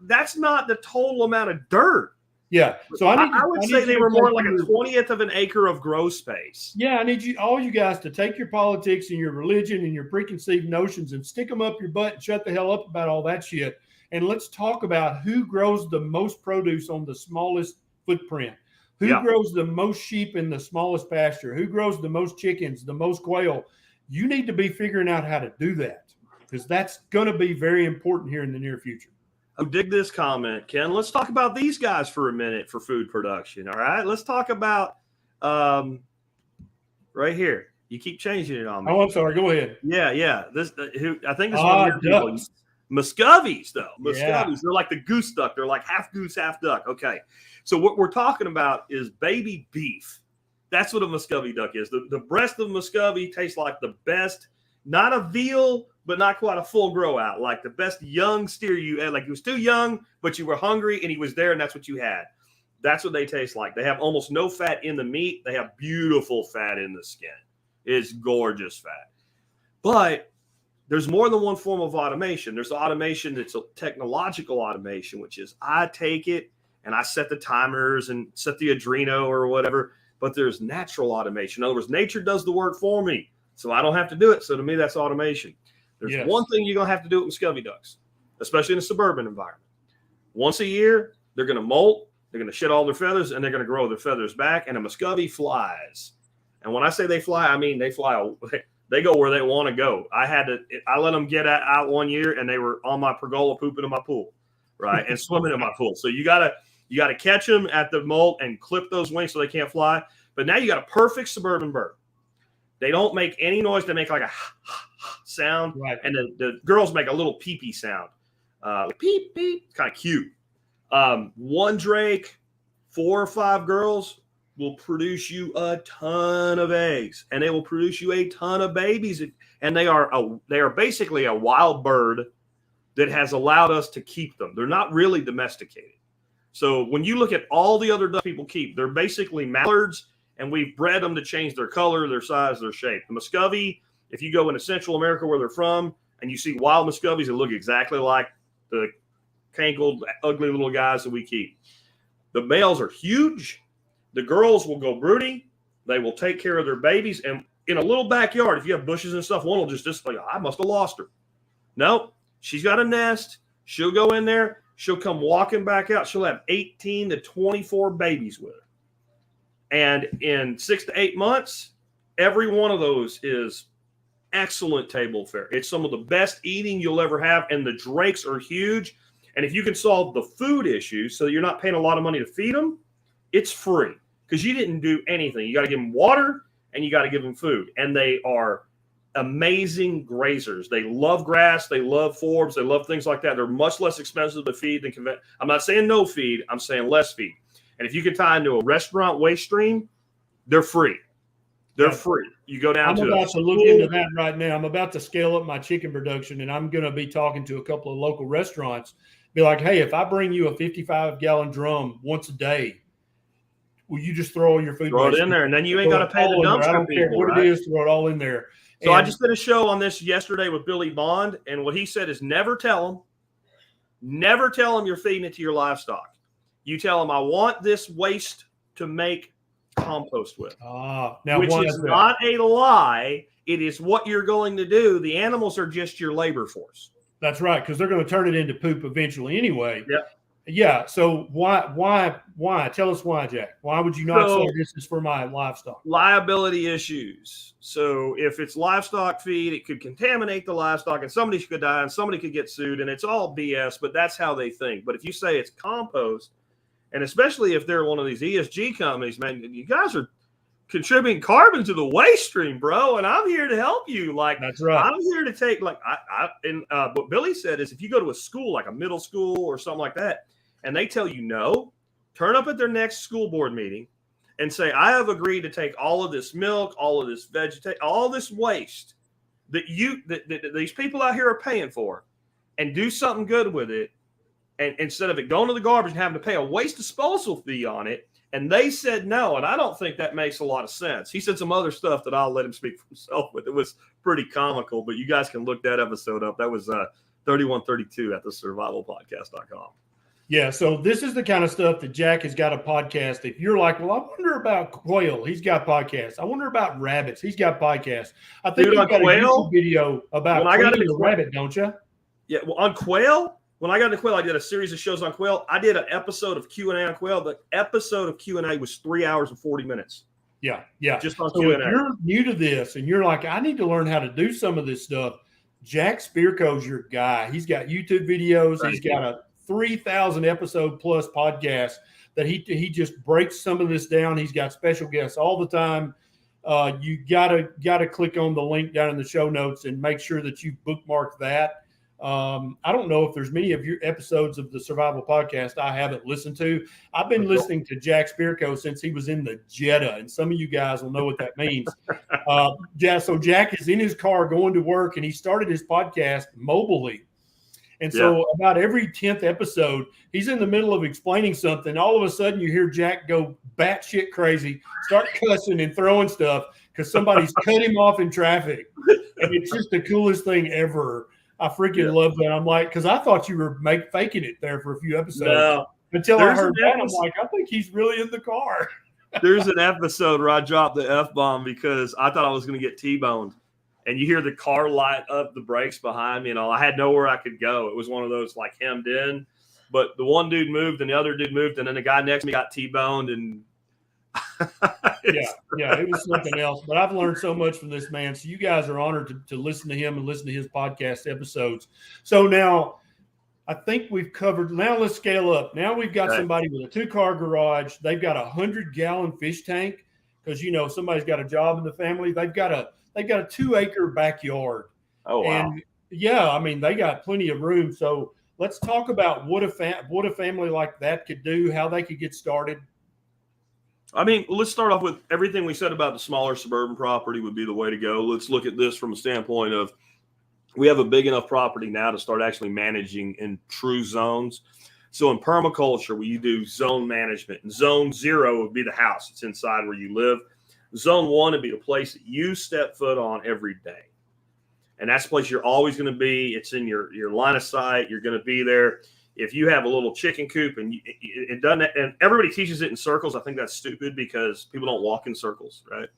that's not the total amount of dirt. Yeah. So I would say they were more like a 20th of an acre of grow space. Yeah, I need all you guys to take your politics and your religion and your preconceived notions and stick them up your butt and shut the hell up about all that shit. And let's talk about who grows the most produce on the smallest footprint. Who grows the most sheep in the smallest pasture? Who grows the most chickens, the most quail? You need to be figuring out how to do that, because that's going to be very important here in the near future. I dig this comment, Ken. Let's talk about these guys for a minute for food production. All right. Let's talk about right here. You keep changing it on me. Oh, I'm sorry. Go ahead. Yeah. I think this one of your people. Muscovies, though. They're like the goose duck. They're like half goose, half duck. Okay. So what we're talking about is baby beef. That's what a Muscovy duck is. The breast of Muscovy tastes like the best, not a veal, but not quite a full grow out, like the best young steer you had. Like he was too young, but you were hungry and he was there and that's what you had. That's what they taste like. They have almost no fat in the meat. They have beautiful fat in the skin. It's gorgeous fat. But there's more than one form of automation. There's automation that's a technological automation, which is I take it and I set the timers and set the Adreno or whatever. But there's natural automation. In other words, nature does the work for me, so I don't have to do it. So to me, that's automation. There's one thing you're going to have to do with Muscovy ducks, especially in a suburban environment. Once a year, they're going to molt, they're going to shed all their feathers, and they're going to grow their feathers back, and a Muscovy flies. And when I say they fly, I mean they fly They go where they want to go. I let them get out one year, and they were on my pergola pooping in my pool, right, and swimming in my pool. So you gotta catch them at the molt and clip those wings so they can't fly. But now you got a perfect suburban bird. They don't make any noise. They make like a sound, right. And the girls make a little pee-pee sound, peep peep. It's kind of cute. One drake, 4 or 5 girls will produce you a ton of eggs, and they will produce you a ton of babies. And they are basically a wild bird that has allowed us to keep them. They're not really domesticated. So when you look at all the other ducks people keep, they're basically mallards, and we've bred them to change their color, their size, their shape. The Muscovy, if you go into Central America where they're from, and you see wild Muscovies that look exactly like the cankled, ugly little guys that we keep. The males are huge. The girls will go broody. They will take care of their babies. And in a little backyard, if you have bushes and stuff, one will just like, I must have lost her. No, she's got a nest. She'll go in there. She'll come walking back out. She'll have 18 to 24 babies with her. And in 6 to 8 months, every one of those is excellent table fare. It's some of the best eating you'll ever have. And the drakes are huge. And if you can solve the food issue so that you're not paying a lot of money to feed them, it's free because you didn't do anything. You got to give them water and you got to give them food. And they are amazing grazers. They love grass. They love forbs. They love things like that. They're much less expensive to feed than conventional. I'm not saying no feed. I'm saying less feed. And if you can tie into a restaurant waste stream, they're free. They're free. You go down I'm about to look into that right now. I'm about to scale up my chicken production, and I'm going to be talking to a couple of local restaurants. Be like, hey, if I bring you a 55-gallon drum once a day, will you just throw all your food? Throw it in there, and then you ain't got to pay the dumpster. I don't care what it is, throw it all in there. So I just did a show on this yesterday with Billy Bond, and what he said is never tell them you're feeding it to your livestock. You tell them, I want this waste to make compost with, which is not a lie. It is what you're going to do. The animals are just your labor force. That's right, because they're going to turn it into poop eventually anyway. Yep. Yeah. So why? Tell us why, Jack. Why would you not say this is for my livestock? Liability issues. So if it's livestock feed, it could contaminate the livestock, and somebody could die, and somebody could get sued, and it's all BS. But that's how they think. But if you say it's compost, and especially if they're one of these ESG companies, man, you guys are contributing carbon to the waste stream, bro. And I'm here to help you. Like, that's right. I'm here to take, like, what Billy said is if you go to a school, like a middle school or something like that, and they tell you no, turn up at their next school board meeting and say, I have agreed to take all of this milk, all of this vegetation, all this waste that these people out here are paying for, and do something good with it. And instead of it going to the garbage and having to pay a waste disposal fee on it, and they said no, and I don't think that makes a lot of sense. He said some other stuff that I'll let him speak for himself with. It was pretty comical, but you guys can look that episode up. That was 3132 at thesurvivalpodcast.com. Yeah, so this is the kind of stuff that Jack has got a podcast. If you're like, well, I wonder about quail, he's got podcasts. I wonder about rabbits, he's got podcasts. I think you've got a YouTube video about quail and the rabbit, don't you? Yeah, well, on quail. When I got into quail, I did a series of shows on quail. I did an episode of Q&A on quail. The episode of Q&A was 3 hours and 40 minutes. Yeah. Just on so Q&A. If you're new to this and you're like, I need to learn how to do some of this stuff, Jack Spirko's your guy. He's got YouTube videos. He's got a 3,000 episode plus podcast that he just breaks some of this down. He's got special guests all the time. You gotta click on the link down in the show notes and make sure that you bookmark that. I don't know if there's many of your episodes of the Survival Podcast I haven't listened to. I've been listening to Jack Spirko since he was in the Jetta, and some of you guys will know what that means. So Jack is in his car going to work, and he started his podcast mobily. And so about every 10th episode, he's in the middle of explaining something. All of a sudden, you hear Jack go batshit crazy, start cussing and throwing stuff because somebody's cut him off in traffic. And it's just the coolest thing ever. I freaking love that. I'm like, because I thought you were faking it there for a few episodes. No, until I heard that, I'm like, I think he's really in the car. There's an episode where I dropped the F-bomb because I thought I was going to get T-boned. And you hear the car light up the brakes behind me and all. I had nowhere I could go. It was one of those like hemmed in. But the one dude moved and the other dude moved. And then the guy next to me got T-boned. And Yeah, it was something else. But I've learned so much from this man. So you guys are honored to listen to him and listen to his podcast episodes. So now I think we've covered. Now let's scale up. Now we've got somebody with a 2-car garage. They've got a 100-gallon fish tank because somebody's got a job in the family. They've got a 2-acre backyard. Oh wow! And yeah, I mean they got plenty of room. So let's talk about what a family like that could do, how they could get started. I mean, let's start off with everything we said about the smaller suburban property would be the way to go. Let's look at this from a standpoint of we have a big enough property now to start actually managing in true zones. So in permaculture, we do zone management. And zone 0 would be the house. It's inside where you live. Zone 1 would be the place that you step foot on every day. And that's the place you're always going to be. It's in your line of sight. You're going to be there. If you have a little chicken coop and it doesn't, and everybody teaches it in circles, I think that's stupid because people don't walk in circles, right?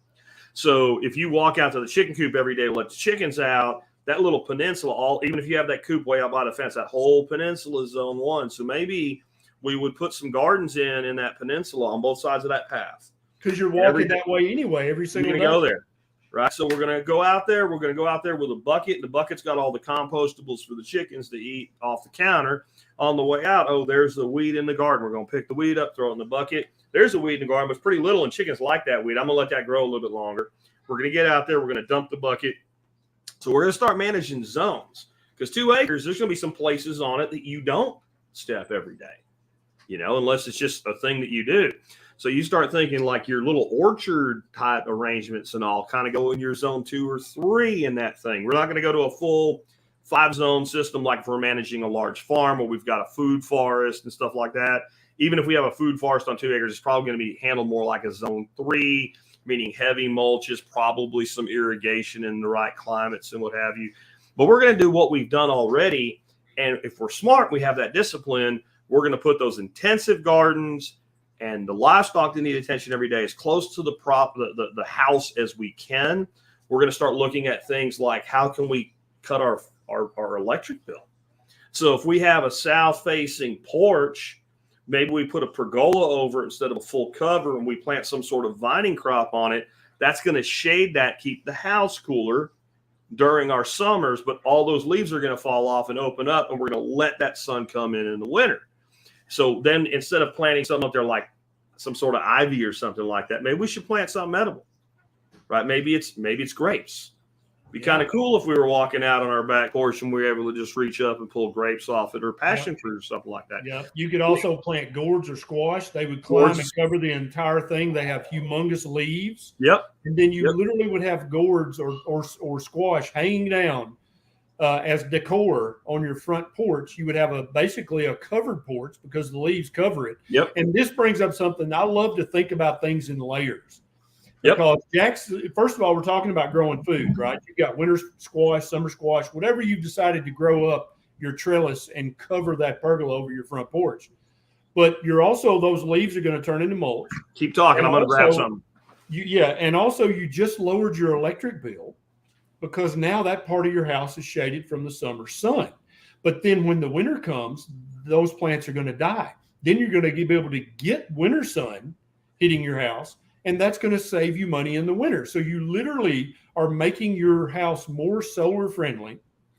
So if you walk out to the chicken coop every day to let the chickens out, that little peninsula, even if you have that coop way out by the fence, that whole peninsula is zone 1. So maybe we would put some gardens in that peninsula on both sides of that path. Because you're walking that way anyway, every single day. You're going to go there. Right. So we're going to go out there. We're going to go out there with a bucket. The bucket's got all the compostables for the chickens to eat off the counter. On the way out, oh, there's the weed in the garden. We're going to pick the weed up, throw it in the bucket. There's a weed in the garden, but it's pretty little, and chickens like that weed. I'm going to let that grow a little bit longer. We're going to get out there. We're going to dump the bucket. So we're going to start managing zones because 2 acres, there's going to be some places on it that you don't step every day, unless it's just a thing that you do. So you start thinking like your little orchard type arrangements and all kind of go in your zone 2 or 3 in that thing. We're not going to go to a full 5-zone system like if we're managing a large farm where we've got a food forest and stuff like that. Even if we have a food forest on 2 acres, it's probably going to be handled more like a zone 3, meaning heavy mulches, probably some irrigation in the right climates and what have you. But we're going to do what we've done already. And if we're smart, we have that discipline. We're going to put those intensive gardens and the livestock that need attention every day as close to the house as we can. We're going to start looking at things like how can we cut our electric bill. So if we have a south-facing porch, maybe we put a pergola over it instead of a full cover and we plant some sort of vining crop on it. That's going to shade that, keep the house cooler during our summers, but all those leaves are going to fall off and open up, and we're going to let that sun come in the winter. So then instead of planting something up there like some sort of ivy or something like that, maybe we should plant something edible, right? Maybe it's grapes. It'd be kind of cool if we were walking out on our back porch and we were able to just reach up and pull grapes off it or passion fruit or something like that. Yeah, you could also plant gourds or squash. They would climb and cover the entire thing. They have humongous leaves. Yep. And then you literally would have gourds or squash hanging down as decor on your front porch. You would have basically a covered porch because the leaves cover it. Yep. And this brings up something. I love to think about things in layers. Yep. Because first of all, we're talking about growing food, right? You've got winter squash, summer squash, whatever you've decided to grow up your trellis and cover that pergola over your front porch. But those leaves are going to turn into mulch. Keep talking. I'm going to grab some. And also you just lowered your electric bill because now that part of your house is shaded from the summer sun. But then when the winter comes, those plants are going to die. Then you're going to be able to get winter sun hitting your house, and that's going to save you money in the winter. So you literally are making your house more solar friendly.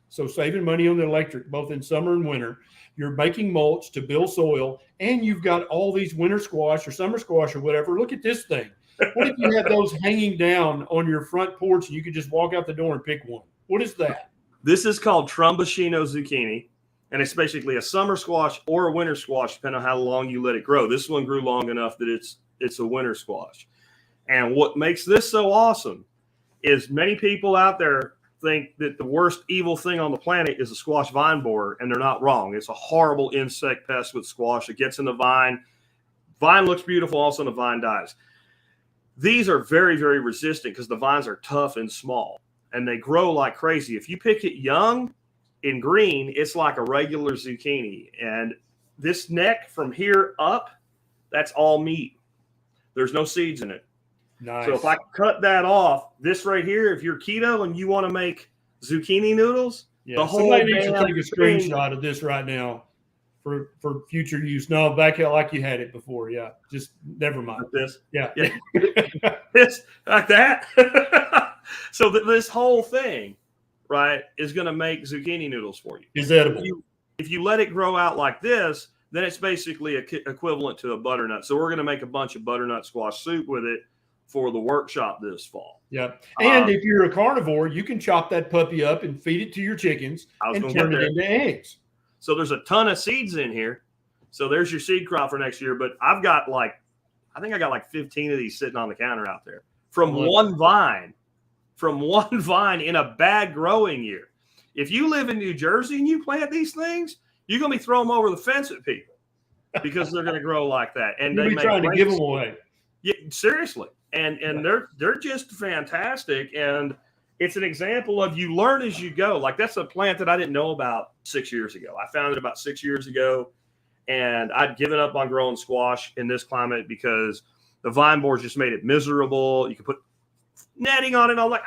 So saving money on the electric, both in summer and winter. You're making mulch to build soil, and you've got all these winter squash or summer squash or whatever. Look at this thing. What if you had those hanging down on your front porch and you could just walk out the door and pick one? What is that? This is called Tromboncino zucchini, and it's basically a summer squash or a winter squash, depending on how long you let it grow. This one grew long enough that it's a winter squash. And what makes this so awesome is many people out there think that the worst evil thing on the planet is a squash vine borer, and they're not wrong. It's a horrible insect pest with squash. It gets in the vine. Vine looks beautiful, all of a sudden the vine dies. These are very, very resistant because the vines are tough and small, and they grow like crazy. If you pick it young in green, it's like a regular zucchini. And this neck from here up, that's all meat. There's no seeds in it. Nice. So if I cut that off, this right here, if you're keto and you want to make zucchini noodles, the whole somebody needs to take a screenshot of this right now. for future use. No, back out like you had it before. Yeah, just never mind. Like this. Yeah. This like that. So this whole thing, right, is going to make zucchini noodles for you. Is edible. If you let it grow out like this, then it's basically equivalent to a butternut. So we're going to make a bunch of butternut squash soup with it for the workshop this fall. Yeah. And if you're a carnivore, you can chop that puppy up and feed it to your chickens and turn it into eggs. So there's a ton of seeds in here. So there's your seed crop for next year. But I think I got like 15 of these sitting on the counter out there from one vine in a bad growing year. If you live in New Jersey and you plant these things, you're going to be throwing them over the fence at people because they're going to grow like that. And you'll be trying to give them away. Yeah, seriously. And they're just fantastic. And it's an example of you learn as you go. Like that's a plant that I didn't know about 6 years ago. I found it about 6 years ago, and I'd given up on growing squash in this climate because the vine borers just made it miserable. You could put netting on it. I'm like,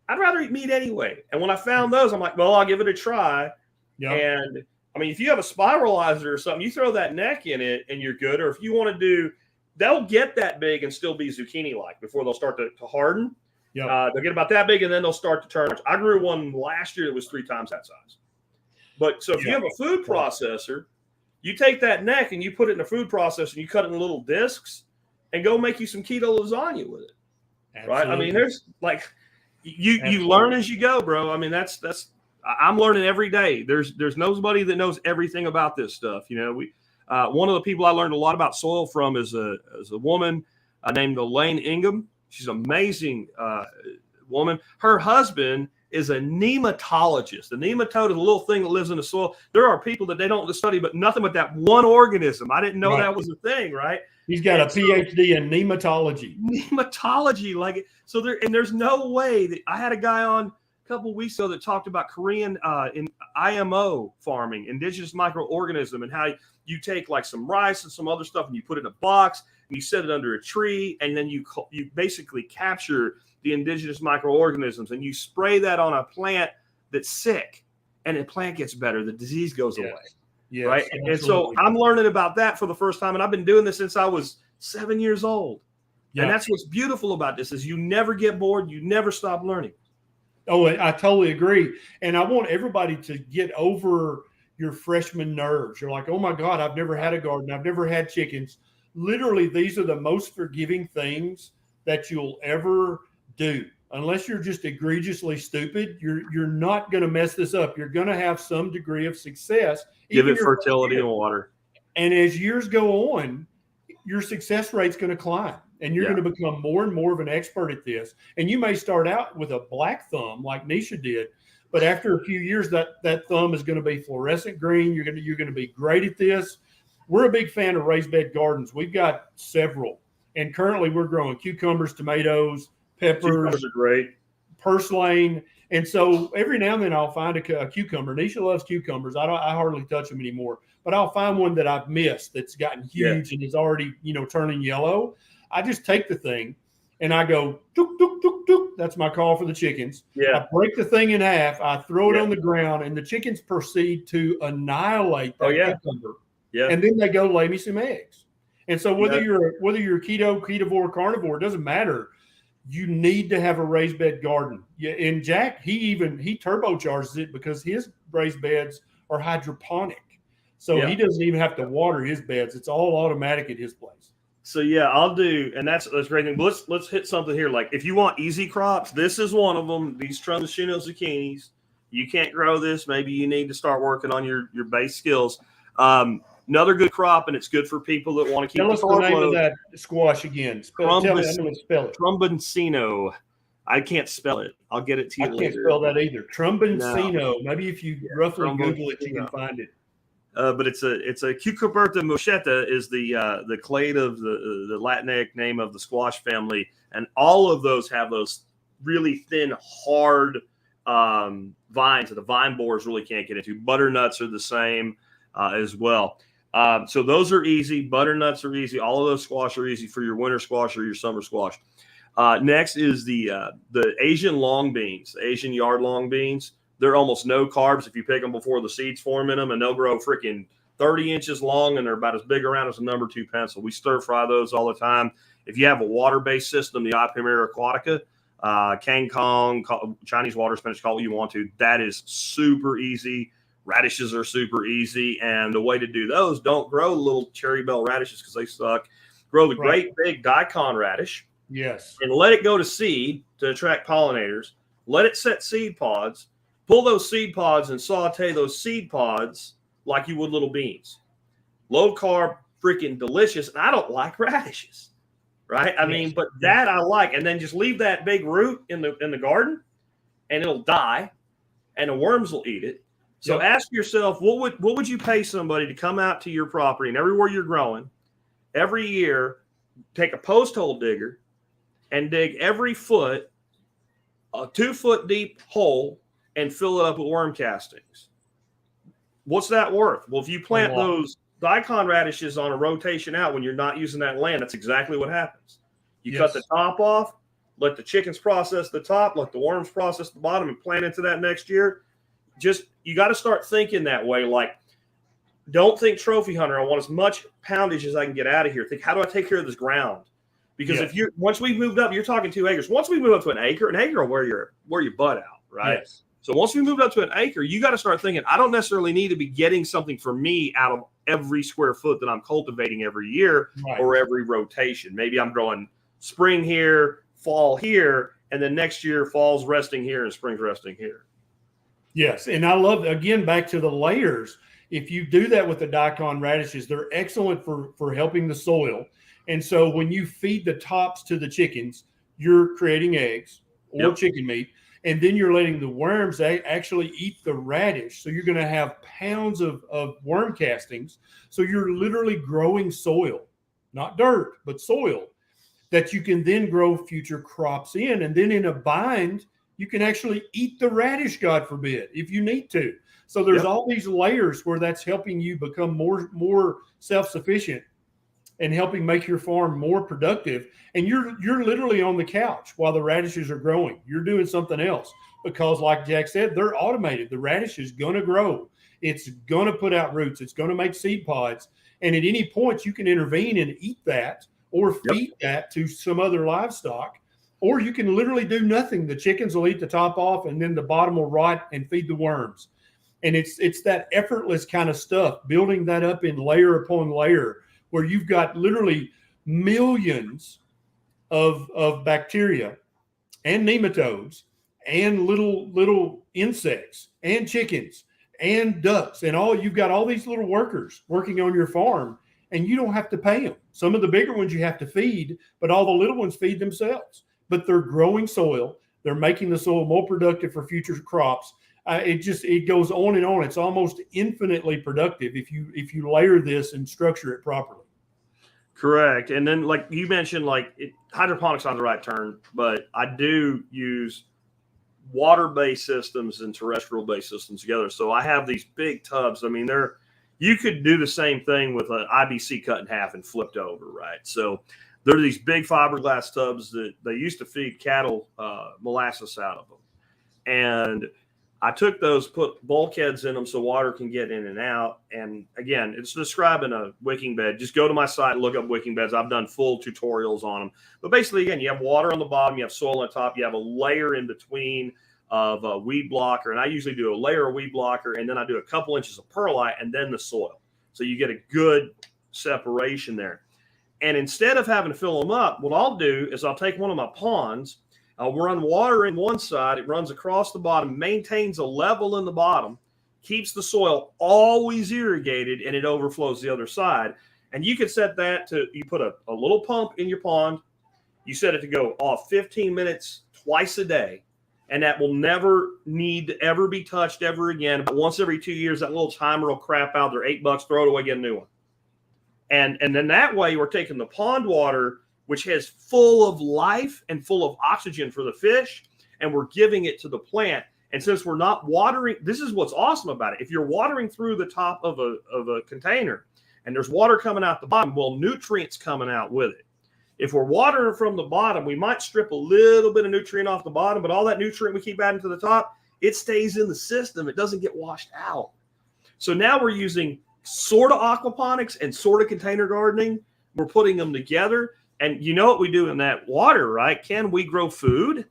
I'd rather eat meat anyway. And when I found those, I'm like, well, I'll give it a try. Yep. And I mean, if you have a spiralizer or something, you throw that neck in it and you're good. Or if you want to do, they'll get that big and still be zucchini-like before they'll start to harden. Yep. They'll get about that big and then they'll start to turn. I grew one last year that was 3 times that size. But so if you have a food processor, you take that neck and you put it in a food processor and you cut it in little discs and go make you some keto lasagna with it. Absolutely. Right? I mean, there's like you learn as you go, bro. I mean, that's I'm learning every day. There's nobody that knows everything about this stuff. You know, one of the people I learned a lot about soil from is a woman named Elaine Ingham. She's an amazing woman. Her husband is a nematologist. The nematode is a little thing that lives in the soil. There are people that they don't study, but nothing but that one organism. I didn't know that was a thing, right? He's got a PhD in nematology. Nematology, like so. There's no way that I had a guy on a couple of weeks ago that talked about Korean in IMO farming, indigenous microorganism, and how you take like some rice and some other stuff and you put it in a box and you set it under a tree, and then you basically capture the indigenous microorganisms and you spray that on a plant that's sick, and the plant gets better. The disease goes away. Yes, right. And so I'm learning about that for the first time. And I've been doing this since I was 7 years old. Yeah. And that's what's beautiful about this is you never get bored. You never stop learning. Oh, I totally agree. And I want everybody to get over your freshman nerves. You're like, oh my God, I've never had a garden. I've never had chickens. Literally, these are the most forgiving things that you'll ever do. Unless you're just egregiously stupid, you're not going to mess this up. You're going to have some degree of success. Give it fertility and water. And as years go on, your success rate's going to climb, and you're going to become more and more of an expert at this. And you may start out with a black thumb like Nisha did, but after a few years, that thumb is going to be fluorescent green. You're going to be great at this. We're a big fan of raised bed gardens. We've got several, and currently we're growing cucumbers, tomatoes, peppers. Cucumbers are great. Purslane. And so every now and then I'll find a cucumber. Nisha loves cucumbers. I hardly touch them anymore, but I'll find one that I've missed that's gotten huge and is already, turning yellow. I just take the thing and I go, tuk, tuk, tuk, tuk. That's my call for the chickens. Yeah. I break the thing in half. I throw it on the ground, and the chickens proceed to annihilate that cucumber. Yeah. And then they go lay me some eggs. And so whether you're keto, ketovore, carnivore, it doesn't matter. You need to have a raised bed garden. Yeah, and Jack, he turbocharges it because his raised beds are hydroponic. So he doesn't even have to water his beds. It's all automatic at his place. So I'll do, and that's great thing. But let's hit something here. Like if you want easy crops, this is one of them. These Trombosino zucchinis. You can't grow this. Maybe you need to start working on your base skills. Another good crop, and it's good for people that want to keep. Tell us the name of that squash again. Tell me, I'm going to spell it. Trombosino. I can't spell it. I'll get it to you later. I can't spell that either. Trombosino. No. Maybe if you roughly Google it, you can find it. But it's a Cucuberta moschetta is the clade of the Latinx name of the squash family, and all of those have those really thin, hard vines that the vine borers really can't get into. Butternuts are the same as well. So those are easy. Butternuts are easy. All of those squash are easy for your winter squash or your summer squash. Next is the Asian long beans, Asian yard long beans. They're almost no carbs if you pick them before the seeds form in them, and they'll grow freaking 30 inches long, and they're about as big around as a number 2 pencil. We stir fry those all the time. If you have a water-based system, the Ipomoea aquatica, Kang Kong, Chinese water spinach, call it what you want to, that is super easy. Radishes are super easy. And the way to do those, don't grow little cherry bell radishes because they suck. Grow the great big daikon radish. Yes. And let it go to seed to attract pollinators. Let it set seed pods. Pull those seed pods and saute those seed pods like you would little beans. Low carb, freaking delicious. And I don't like radishes, right? I mean, but that I like. And then just leave that big root in the garden, and it'll die, and the worms will eat it. So ask yourself, what would you pay somebody to come out to your property and everywhere you're growing every year, take a post hole digger and dig every foot, a 2 foot deep hole, and fill it up with worm castings? What's that worth? Well, if you plant those daikon radishes on a rotation out when you're not using that land, that's exactly what happens. You cut the top off, let the chickens process the top, let the worms process the bottom, and plant into that next year. You got to start thinking that way. Like, don't think trophy hunter. I want as much poundage as I can get out of here. Think, how do I take care of this ground? Because once we moved up, you're talking 2 acres. Once we move up to an acre will wear your butt out, right? Yes. So once we moved up to an acre, you got to start thinking, I don't necessarily need to be getting something for me out of every square foot that I'm cultivating every year or every rotation. Maybe I'm growing spring here, fall here, and then next year fall's resting here and spring's resting here. Yes, and I love, again, back to the layers. If you do that with the daikon radishes, they're excellent for helping the soil. And so when you feed the tops to the chickens, you're creating eggs or chicken meat, and then you're letting the worms actually eat the radish. So you're going to have pounds of worm castings. So you're literally growing soil, not dirt, but soil that you can then grow future crops in. And then in a bind, you can actually eat the radish, God forbid, if you need to. So there's all these layers where that's helping you become more self-sufficient and helping make your farm more productive. And you're literally on the couch while the radishes are growing. You're doing something else because, like Jack said, they're automated. The radish is going to grow. It's going to put out roots. It's going to make seed pods. And at any point, you can intervene and eat that or feed that to some other livestock. Or you can literally do nothing. The chickens will eat the top off, and then the bottom will rot and feed the worms. And it's that effortless kind of stuff, building that up in layer upon layer, where you've got literally millions of bacteria and nematodes and little insects and chickens and ducks and all. You've got all these little workers working on your farm, and you don't have to pay them. Some of the bigger ones you have to feed, but all the little ones feed themselves. But they're growing soil. They're making the soil more productive for future crops. It goes on and on. It's almost infinitely productive if you layer this and structure it properly. Correct. And then, like you mentioned, hydroponics on the right term, but I do use water-based systems and terrestrial-based systems together. So I have these big tubs. I mean, you could do the same thing with an IBC cut in half and flipped over, right? So there are these big fiberglass tubs that they used to feed cattle molasses out of them. And I took those, put bulkheads in them so water can get in and out. And again, it's describing a wicking bed. Just go to my site and look up wicking beds. I've done full tutorials on them. But basically, again, you have water on the bottom, you have soil on top, you have a layer in between of a weed blocker. And I usually do a layer of weed blocker, and then I do a couple inches of perlite and then the soil. So you get a good separation there. And instead of having to fill them up, what I'll do is I'll take one of my ponds, I'll run water in one side, it runs across the bottom, maintains a level in the bottom, keeps the soil always irrigated, and it overflows the other side. And you can set that to, you put a little pump in your pond, you set it to go off 15 minutes twice a day, and that will never need to ever be touched ever again. But once every 2 years, that little timer will crap out. They're $8, throw it away, get a new one. And then that way we're taking the pond water, which has full of life and full of oxygen for the fish, and we're giving it to the plant. And since we're not watering, this is what's awesome about it. If you're watering through the top of a container and there's water coming out the bottom, well, nutrients coming out with it. If we're watering from the bottom, we might strip a little bit of nutrient off the bottom, but all that nutrient we keep adding to the top, it stays in the system. It doesn't get washed out. So now we're using sort of aquaponics and sort of container gardening. We're putting them together. And you know what we do in that water, right? Can we grow food?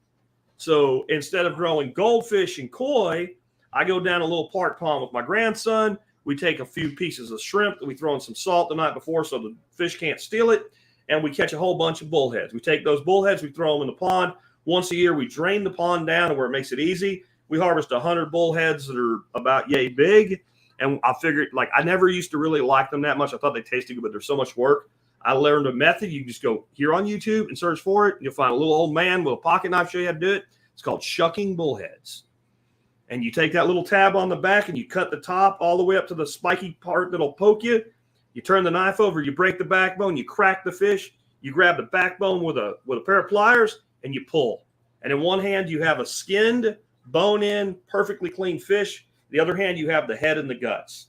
So instead of growing goldfish and koi, I go down a little park pond with my grandson. We take a few pieces of shrimp that we throw in some salt the night before so the fish can't steal it. And we catch a whole bunch of bullheads. We take those bullheads, we throw them in the pond. Once a year, we drain the pond down to where it makes it easy. We harvest 100 bullheads that are about yay big. And I figured, like, I never used to really like them that much. I thought they tasted good, but there's so much work. I learned a method. You just go here on YouTube and search for it. You'll find a little old man with a pocket knife show you how to do it. It's called shucking bullheads. And you take that little tab on the back and you cut the top all the way up to the spiky part that'll poke you. You turn the knife over, you break the backbone, you crack the fish, you grab the backbone with a pair of pliers, and you pull. And in one hand, you have a skinned, bone-in, perfectly clean fish. The other hand, you have the head and the guts.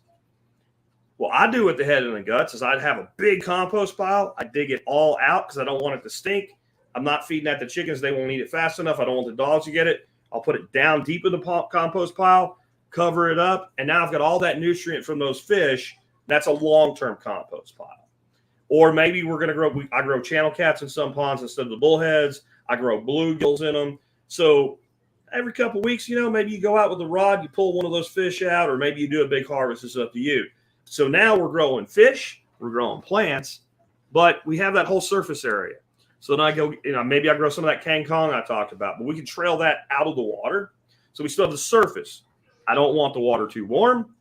What I do with the head and the guts is I'd have a big compost pile. I dig it all out because I don't want it to stink. I'm not feeding that to chickens. They won't eat it fast enough. I don't want the dogs to get it. I'll put it down deep in the compost pile, cover it up, and now I've got all that nutrient from those fish. That's a long-term compost pile. Or maybe we're going to grow, I grow channel cats in some ponds instead of the bullheads. I grow bluegills in them. So every couple of weeks, maybe you go out with a rod, you pull one of those fish out, or maybe you do a big harvest. It's up to you. So now we're growing fish, we're growing plants, but we have that whole surface area. So then I go, maybe I grow some of that kangkong I talked about, but we can trail that out of the water. So we still have the surface. I don't want the water too warm.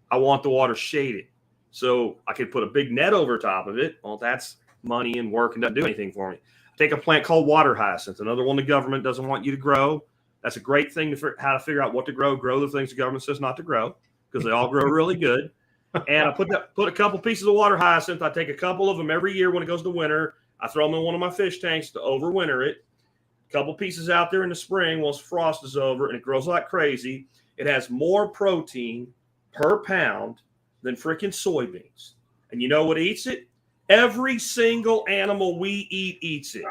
I want the water shaded. So I could put a big net over top of it. Well, that's money and work and doesn't do anything for me. Take a plant called water hyacinth, another one the government doesn't want you to grow. That's a great thing how to figure out what to grow. Grow the things the government says not to grow because they all grow really good. And I put a couple pieces of water hyacinth. I take a couple of them every year when it goes to winter. I throw them in one of my fish tanks to overwinter it. A couple pieces out there in the spring once frost is over, and it grows like crazy. It has more protein per pound than freaking soybeans. And you know what eats it? Every single animal we eat eats it.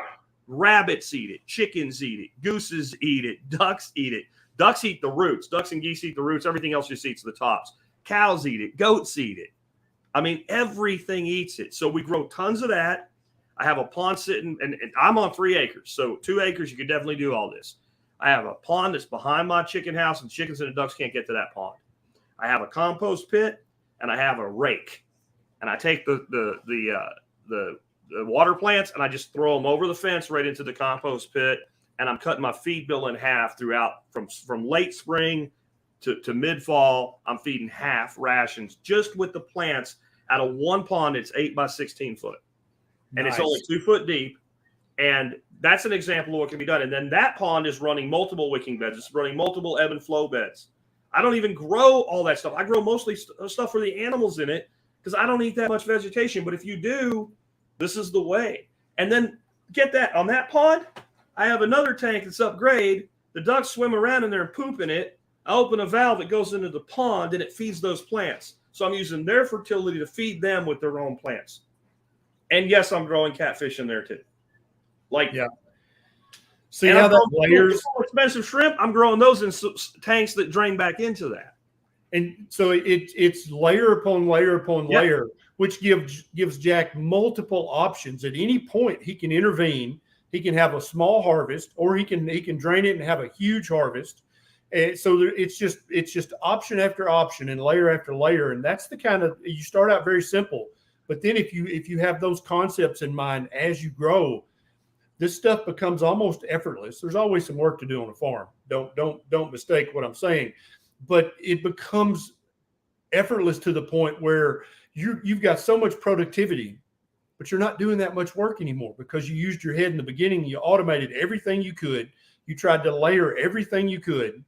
Rabbits eat it. Chickens eat it. Gooses eat it. Ducks eat it. Ducks eat the roots. Ducks and geese eat the roots. Everything else just eats the tops. Cows eat it. Goats eat it. I mean, everything eats it. So we grow tons of that. I have a pond sitting, and I'm on 3 acres. So 2 acres, you could definitely do all this. I have a pond that's behind my chicken house, and chickens and the ducks can't get to that pond. I have a compost pit, and I have a rake. And I take the water plants, and I just throw them over the fence right into the compost pit. And I'm cutting my feed bill in half throughout from late spring to mid-fall. I'm feeding half rations just with the plants out of one pond. It's 8 by 16 foot. And It's only 2 foot deep. And that's an example of what can be done. And then that pond is running multiple wicking beds. It's running multiple ebb and flow beds. I don't even grow all that stuff. I grow mostly stuff for the animals in it because I don't eat that much vegetation. But if you do, this is the way. And then get that on that pond, I have another tank that's upgrade. The ducks swim around in there and poop in it. I open a valve that goes into the pond and it feeds those plants. So I'm using their fertility to feed them with their own plants. And yes, I'm growing catfish in there too. Yeah. See how that layers? Expensive shrimp. I'm growing those in tanks that drain back into that. And so it's layer upon layer upon layer, which gives Jack multiple options. At any point, he can intervene. He can have a small harvest, or he can drain it and have a huge harvest. And so it's just option after option and layer after layer. And that's the kind of, you start out very simple, but then if you have those concepts in mind as you grow, this stuff becomes almost effortless. There's always some work to do on a farm. Don't mistake what I'm saying, but it becomes effortless to the point where you've got so much productivity, but you're not doing that much work anymore because you used your head in the beginning. You automated everything you could. You tried to layer everything you could.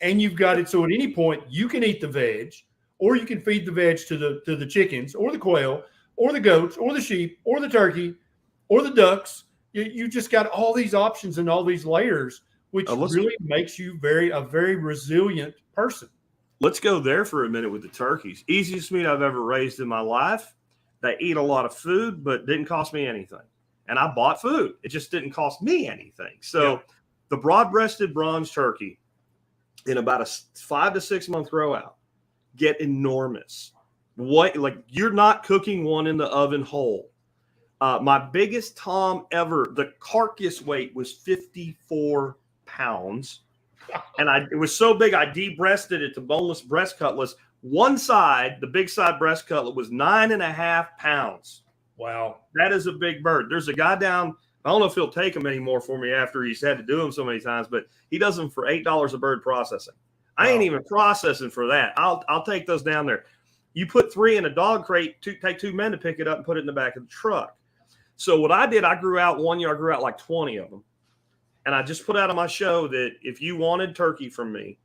And you've got it so at any point you can eat the veg, or you can feed the veg to the chickens or the quail or the goats or the sheep or the turkey or the ducks. You just got all these options and all these layers, which really makes you a very resilient person. Let's go there for a minute with the turkeys. Easiest meat I've ever raised in my life. They eat a lot of food, but didn't cost me anything. And I bought food. It just didn't cost me anything. So the broad-breasted bronze turkey in about a 5 to 6 month grow out get enormous. What, like, you're not cooking one in the oven whole. My biggest tom ever, the carcass weight was 54 pounds. And it was so big, I de-breasted it to boneless breast cutlets. One side, the big side breast cutlet, was 9.5 pounds. Wow. That is a big bird. There's a guy down, I don't know if he'll take them anymore for me after he's had to do them so many times, but he does them for $8 a bird processing. I ain't even processing for that. I'll take those down there. You put 3 in a dog crate, take 2 men to pick it up and put it in the back of the truck. So what I did, I grew out one year, I grew out like 20 of them. And I just put out on my show that if you wanted turkey from me,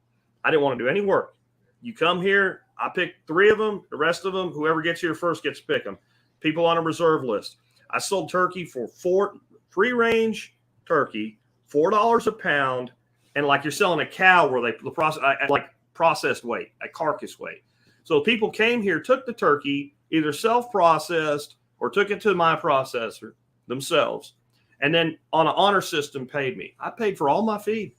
I didn't want to do any work. You come here, I pick 3 of them, the rest of them, whoever gets here first gets to pick them. People on a reserve list. I sold turkey for free range turkey, $4 a pound. And like you're selling a cow where the process, like processed weight, a carcass weight. So people came here, took the turkey, either self-processed or took it to my processor themselves. And then on an honor system paid me. I paid for all my feed.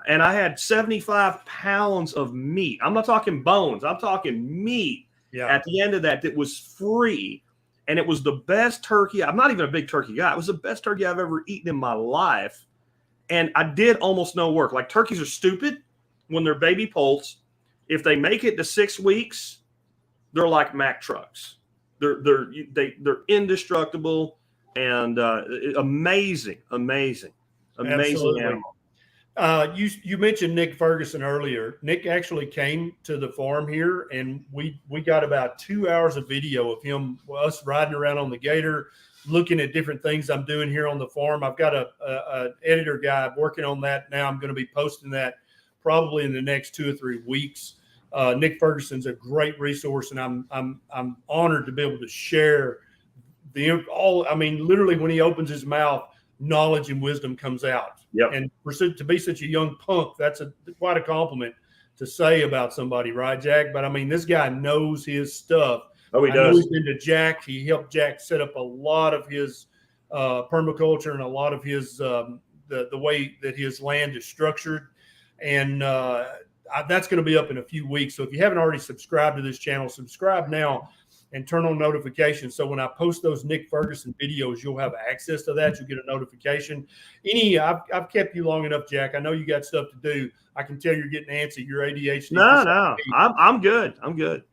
And I had 75 pounds of meat. I'm not talking bones. I'm talking meat at the end of that was free. And it was the best turkey. I'm not even a big turkey guy. It was the best turkey I've ever eaten in my life. And I did almost no work. Like, turkeys are stupid when they're baby poults. If they make it to 6 weeks, they're like Mack trucks. They're indestructible and amazing animal. You mentioned Nick Ferguson earlier. Nick actually came to the farm here, and we got about 2 hours of video of us riding around on the gator, looking at different things I'm doing here on the farm. I've got a editor guy working on that now. I'm going to be posting that probably in the next 2 or 3 weeks. Nick Ferguson's a great resource, and I'm honored to be able to share literally when he opens his mouth, knowledge and wisdom comes out. Yep. And to be such a young punk, that's quite a compliment to say about somebody, right, Jack? But I mean, this guy knows his stuff. Oh, he does. I know he's into Jack. He helped Jack set up a lot of his permaculture and a lot of his the way that his land is structured. And that's going to be up in a few weeks. So if you haven't already subscribed to this channel, subscribe now and turn on notifications. So when I post those Nick Ferguson videos, you'll have access to that. You'll get a notification. I've kept you long enough, Jack. I know you got stuff to do. I can tell you're getting antsy. You're ADHD. No, I'm good. I'm good.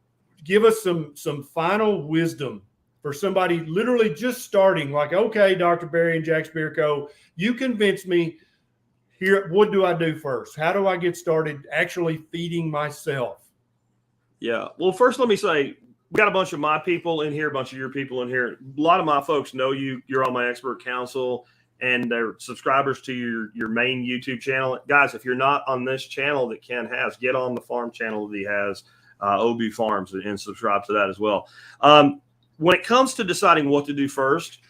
Give us some final wisdom for somebody literally just starting. Like, okay, Dr. Barry and Jack Spirko, you convinced me. Here, what do I do first? How do I get started actually feeding myself? Yeah. Well, first, let me say, we got a bunch of my people in here, a bunch of your people in here. A lot of my folks know you. You're on my expert council, and they're subscribers to your main YouTube channel. Guys, if you're not on this channel that Ken has, get on the farm channel that he has, OB Farms, and subscribe to that as well. When it comes to deciding what to do first,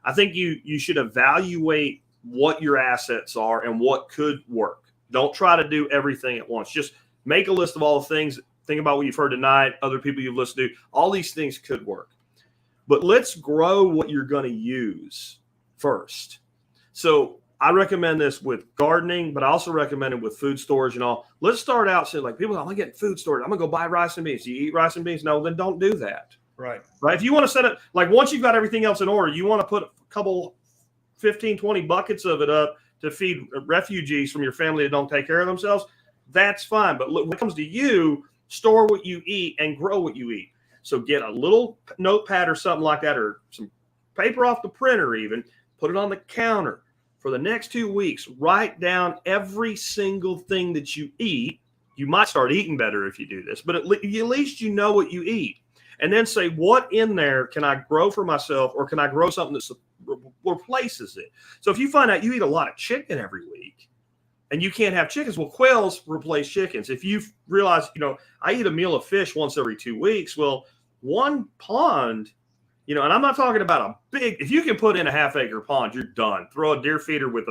I think you should evaluate what your assets are and what could work. Don't try to do everything at once. Just make a list of all the things. Think about what you've heard tonight, other people you've listened to. All these things could work. But let's grow what you're going to use first. So I recommend this with gardening, but I also recommend it with food storage and all. Let's start out saying, like, people, I'm going to get food storage. I'm going to go buy rice and beans. Do you eat rice and beans? No, then don't do that. Right. If you want to set it, like, once you've got everything else in order, you want to put a couple 15, 20 buckets of it up to feed refugees from your family that don't take care of themselves, that's fine. But look, when it comes to you, store what you eat and grow what you eat. So get a little notepad or something like that, or some paper off the printer even, put it on the counter. For the next 2 weeks, write down every single thing that you eat. You might start eating better if you do this, but at least you know what you eat. And then say, what in there can I grow for myself, or can I grow something that replaces it? So if you find out you eat a lot of chicken every week and you can't have chickens, well, quails replace chickens. If you realize, I eat a meal of fish once every 2 weeks, well, one pond, and I'm not talking about a big, if you can put in a half-acre pond, you're done. Throw a deer feeder with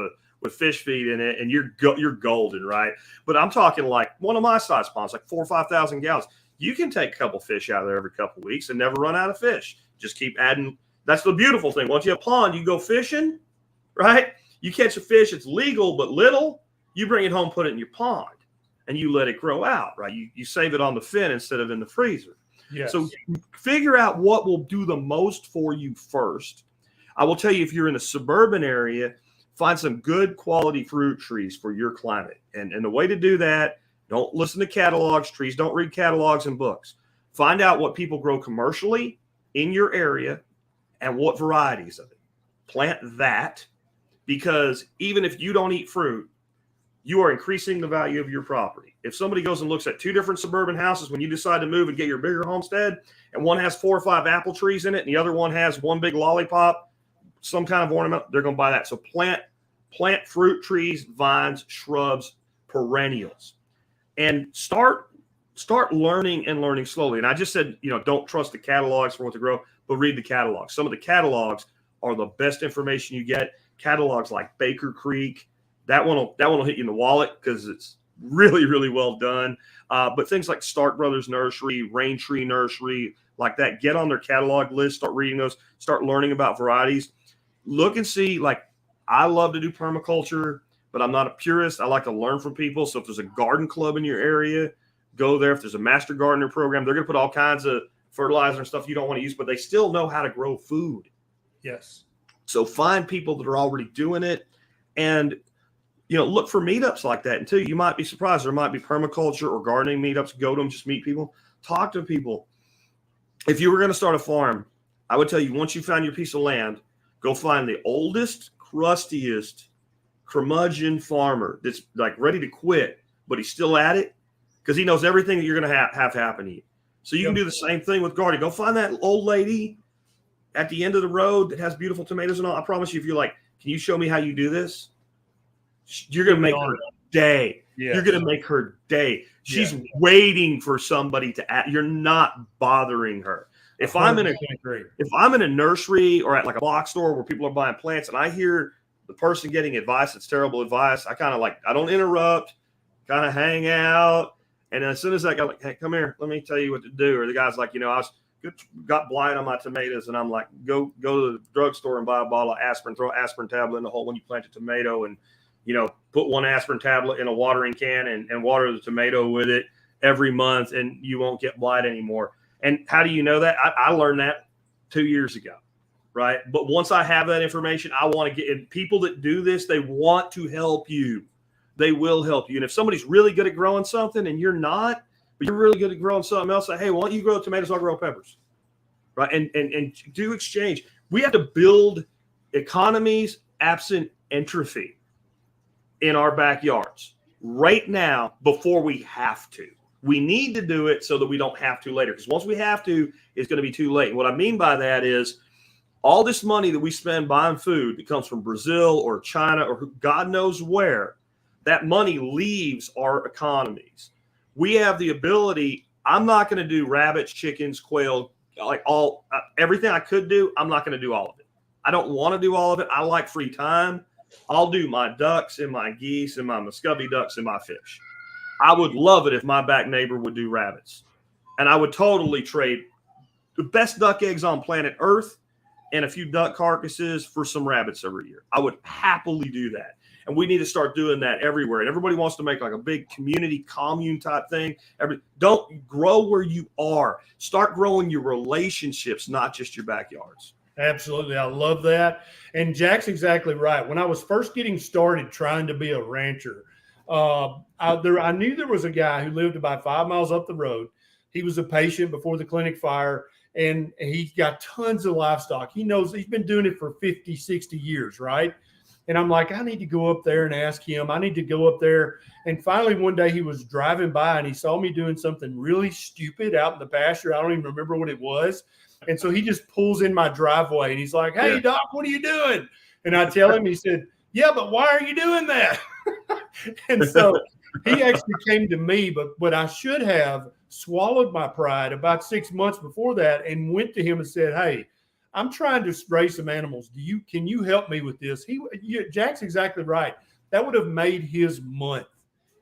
fish feed in it, and you're golden, right? But I'm talking like one of my size ponds, like 4,000 or 5,000 gallons. You can take a couple fish out of there every couple of weeks and never run out of fish. Just keep adding. That's the beautiful thing. Once you have a pond, you go fishing, right? You catch a fish, it's legal but little. You bring it home, put it in your pond, and you let it grow out, right? You save it on the fin instead of in the freezer. Yes. So figure out what will do the most for you first. I will tell you, if you're in a suburban area, find some good quality fruit trees for your climate. And the way to do that, don't listen to catalogs. Trees don't read catalogs and books. Find out what people grow commercially in your area and what varieties of it. Plant that, because even if you don't eat fruit, you are increasing the value of your property. If somebody goes and looks at 2 different suburban houses when you decide to move and get your bigger homestead, and one has 4 or 5 apple trees in it, and the other one has one big lollipop, some kind of ornament, they're going to buy that. So plant fruit trees, vines, shrubs, perennials, and start learning and learning slowly. And I just said, don't trust the catalogs for what to grow, but read the catalogs. Some of the catalogs are the best information you get. Catalogs like Baker Creek, that one will hit you in the wallet because it's really, really well done. But things like Stark Brothers Nursery, Rain Tree Nursery, like that, get on their catalog list, start reading those, start learning about varieties. Look and see, like, I love to do permaculture, but I'm not a purist. I like to learn from people. So if there's a garden club in your area, go there. If there's a master gardener program, they're going to put all kinds of fertilizer and stuff you don't want to use, but they still know how to grow food. Yes. So find people that are already doing it, and look for meetups like that. And too, you might be surprised. There might be permaculture or gardening meetups. Go to them, just meet people, talk to people. If you were going to start a farm, I would tell you, once you found your piece of land, go find the oldest, crustiest curmudgeon farmer that's like ready to quit, but he's still at it because he knows everything that you're going to have happen to you. So you can do the same thing with gardening. Go find that old lady at the end of the road that has beautiful tomatoes and all. I promise you, if you're like, can you show me how you do this? You're going to make her day. Yes. You're going to make her day. She's waiting for somebody to act. You're not bothering her. If I'm in a nursery or at like a box store where people are buying plants and I hear the person getting advice that's terrible advice, I kind of I don't interrupt, kind of hang out. And as soon as I go, like, hey, come here, let me tell you what to do. Or the guy's like, got blight on my tomatoes, and I'm like, go to the drugstore and buy a bottle of aspirin, throw an aspirin tablet in the hole when you plant a tomato, and put 1 aspirin tablet in a watering can and water the tomato with it every month, and you won't get blight anymore. And how do you know that? I learned that 2 years ago, right? But once I have that information, I want to get in. People that do this, they want to help you. They will help you. And if somebody's really good at growing something and you're not, but you're really good at growing something else, say, hey, why don't you grow tomatoes? I'll grow peppers, right? And do exchange. We have to build economies absent entropy in our backyards right now before we have to. We need to do it so that we don't have to later, because once we have to, it's going to be too late. And what I mean by that is all this money that we spend buying food that comes from Brazil or China or God knows where, that money leaves our economies. We have the ability. I'm not going to do rabbits, chickens, quail, everything I could do. I'm not going to do all of it. I don't want to do all of it. I like free time. I'll do my ducks and my geese and my Muscovy ducks and my fish. I would love it if my back neighbor would do rabbits. And I would totally trade the best duck eggs on planet Earth and a few duck carcasses for some rabbits every year. I would happily do that. And we need to start doing that everywhere. And everybody wants to make like a big community commune type thing. Don't grow where you are. Start growing your relationships, not just your backyards. Absolutely. I love that. And Jack's exactly right. When I was first getting started trying to be a rancher, I knew there was a guy who lived about 5 miles up the road. He was a patient before the clinic fire, and he's got tons of livestock. He knows he's been doing it for 50, 60 years, right? And I'm like, I need to go up there and ask him. I need to go up there. And finally, one day he was driving by and he saw me doing something really stupid out in the pasture. I don't even remember what it was. And so he just pulls in my driveway and he's like, hey, Doc, what are you doing? And I tell him, he said, yeah, but why are you doing that? And so he actually came to me, but I should have swallowed my pride about 6 months before that and went to him and said, hey, I'm trying to raise some animals. Can you help me with this? Jack's exactly right. That would have made his month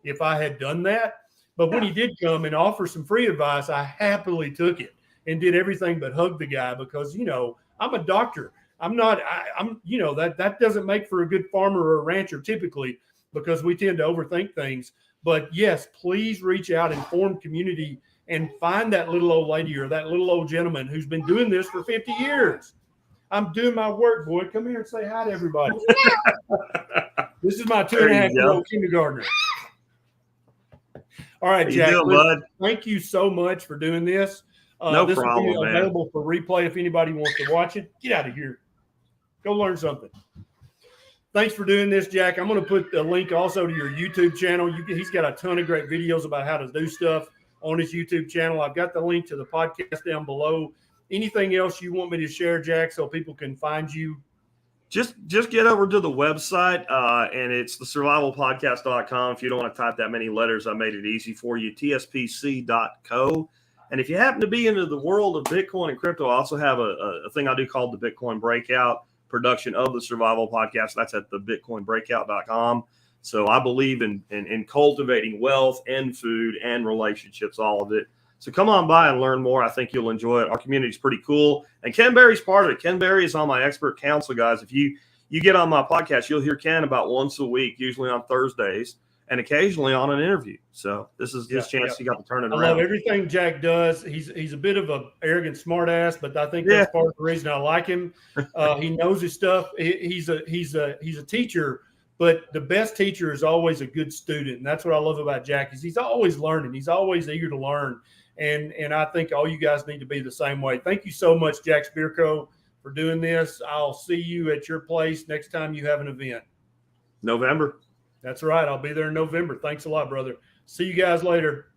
if I had done that. But when he did come and offer some free advice, I happily took it and did everything but hug the guy because, I'm a doctor. That doesn't make for a good farmer or a rancher typically because we tend to overthink things. But yes, please reach out and form community and find that little old lady or that little old gentleman who's been doing this for 50 years. I'm doing my work, boy. Come here and say hi to everybody. This is my 2.5-year-old kindergartner. All right, How Jack. you doing, bud? Thank you so much for doing this. No this problem, will be man. available for replay if anybody wants to watch it. Get out of here. Go learn something. Thanks for doing this, Jack. I'm going to put the link also to your YouTube channel. He's got a ton of great videos about how to do stuff on his YouTube channel. I've got the link to the podcast down below. Anything else you want me to share, Jack, so people can find you? Just get over to the website, and it's thesurvivalpodcast.com. If you don't want to type that many letters, I made it easy for you, tspc.co. And if you happen to be into the world of Bitcoin and crypto, I also have a thing I do called the Bitcoin Breakout production of the Survival Podcast. That's at thebitcoinbreakout.com. So I believe in cultivating wealth and food and relationships, all of it. So come on by and learn more. I think you'll enjoy it. Our community is pretty cool. And Ken Berry's part of it. Ken Berry is on my expert council, guys. If you get on my podcast, you'll hear Ken about once a week, usually on Thursdays, and occasionally on an interview. So this is his chance. He got to turn it around. I love everything Jack does. He's a bit of an arrogant smartass, but I think that's part of the reason I like him. He knows his stuff. He's a teacher, but the best teacher is always a good student. And that's what I love about Jack is he's always learning. He's always eager to learn. And I think all you guys need to be the same way. Thank you so much, Jack Spirko, for doing this. I'll see you at your place next time you have an event. November. That's right. I'll be there in November. Thanks a lot, brother. See you guys later.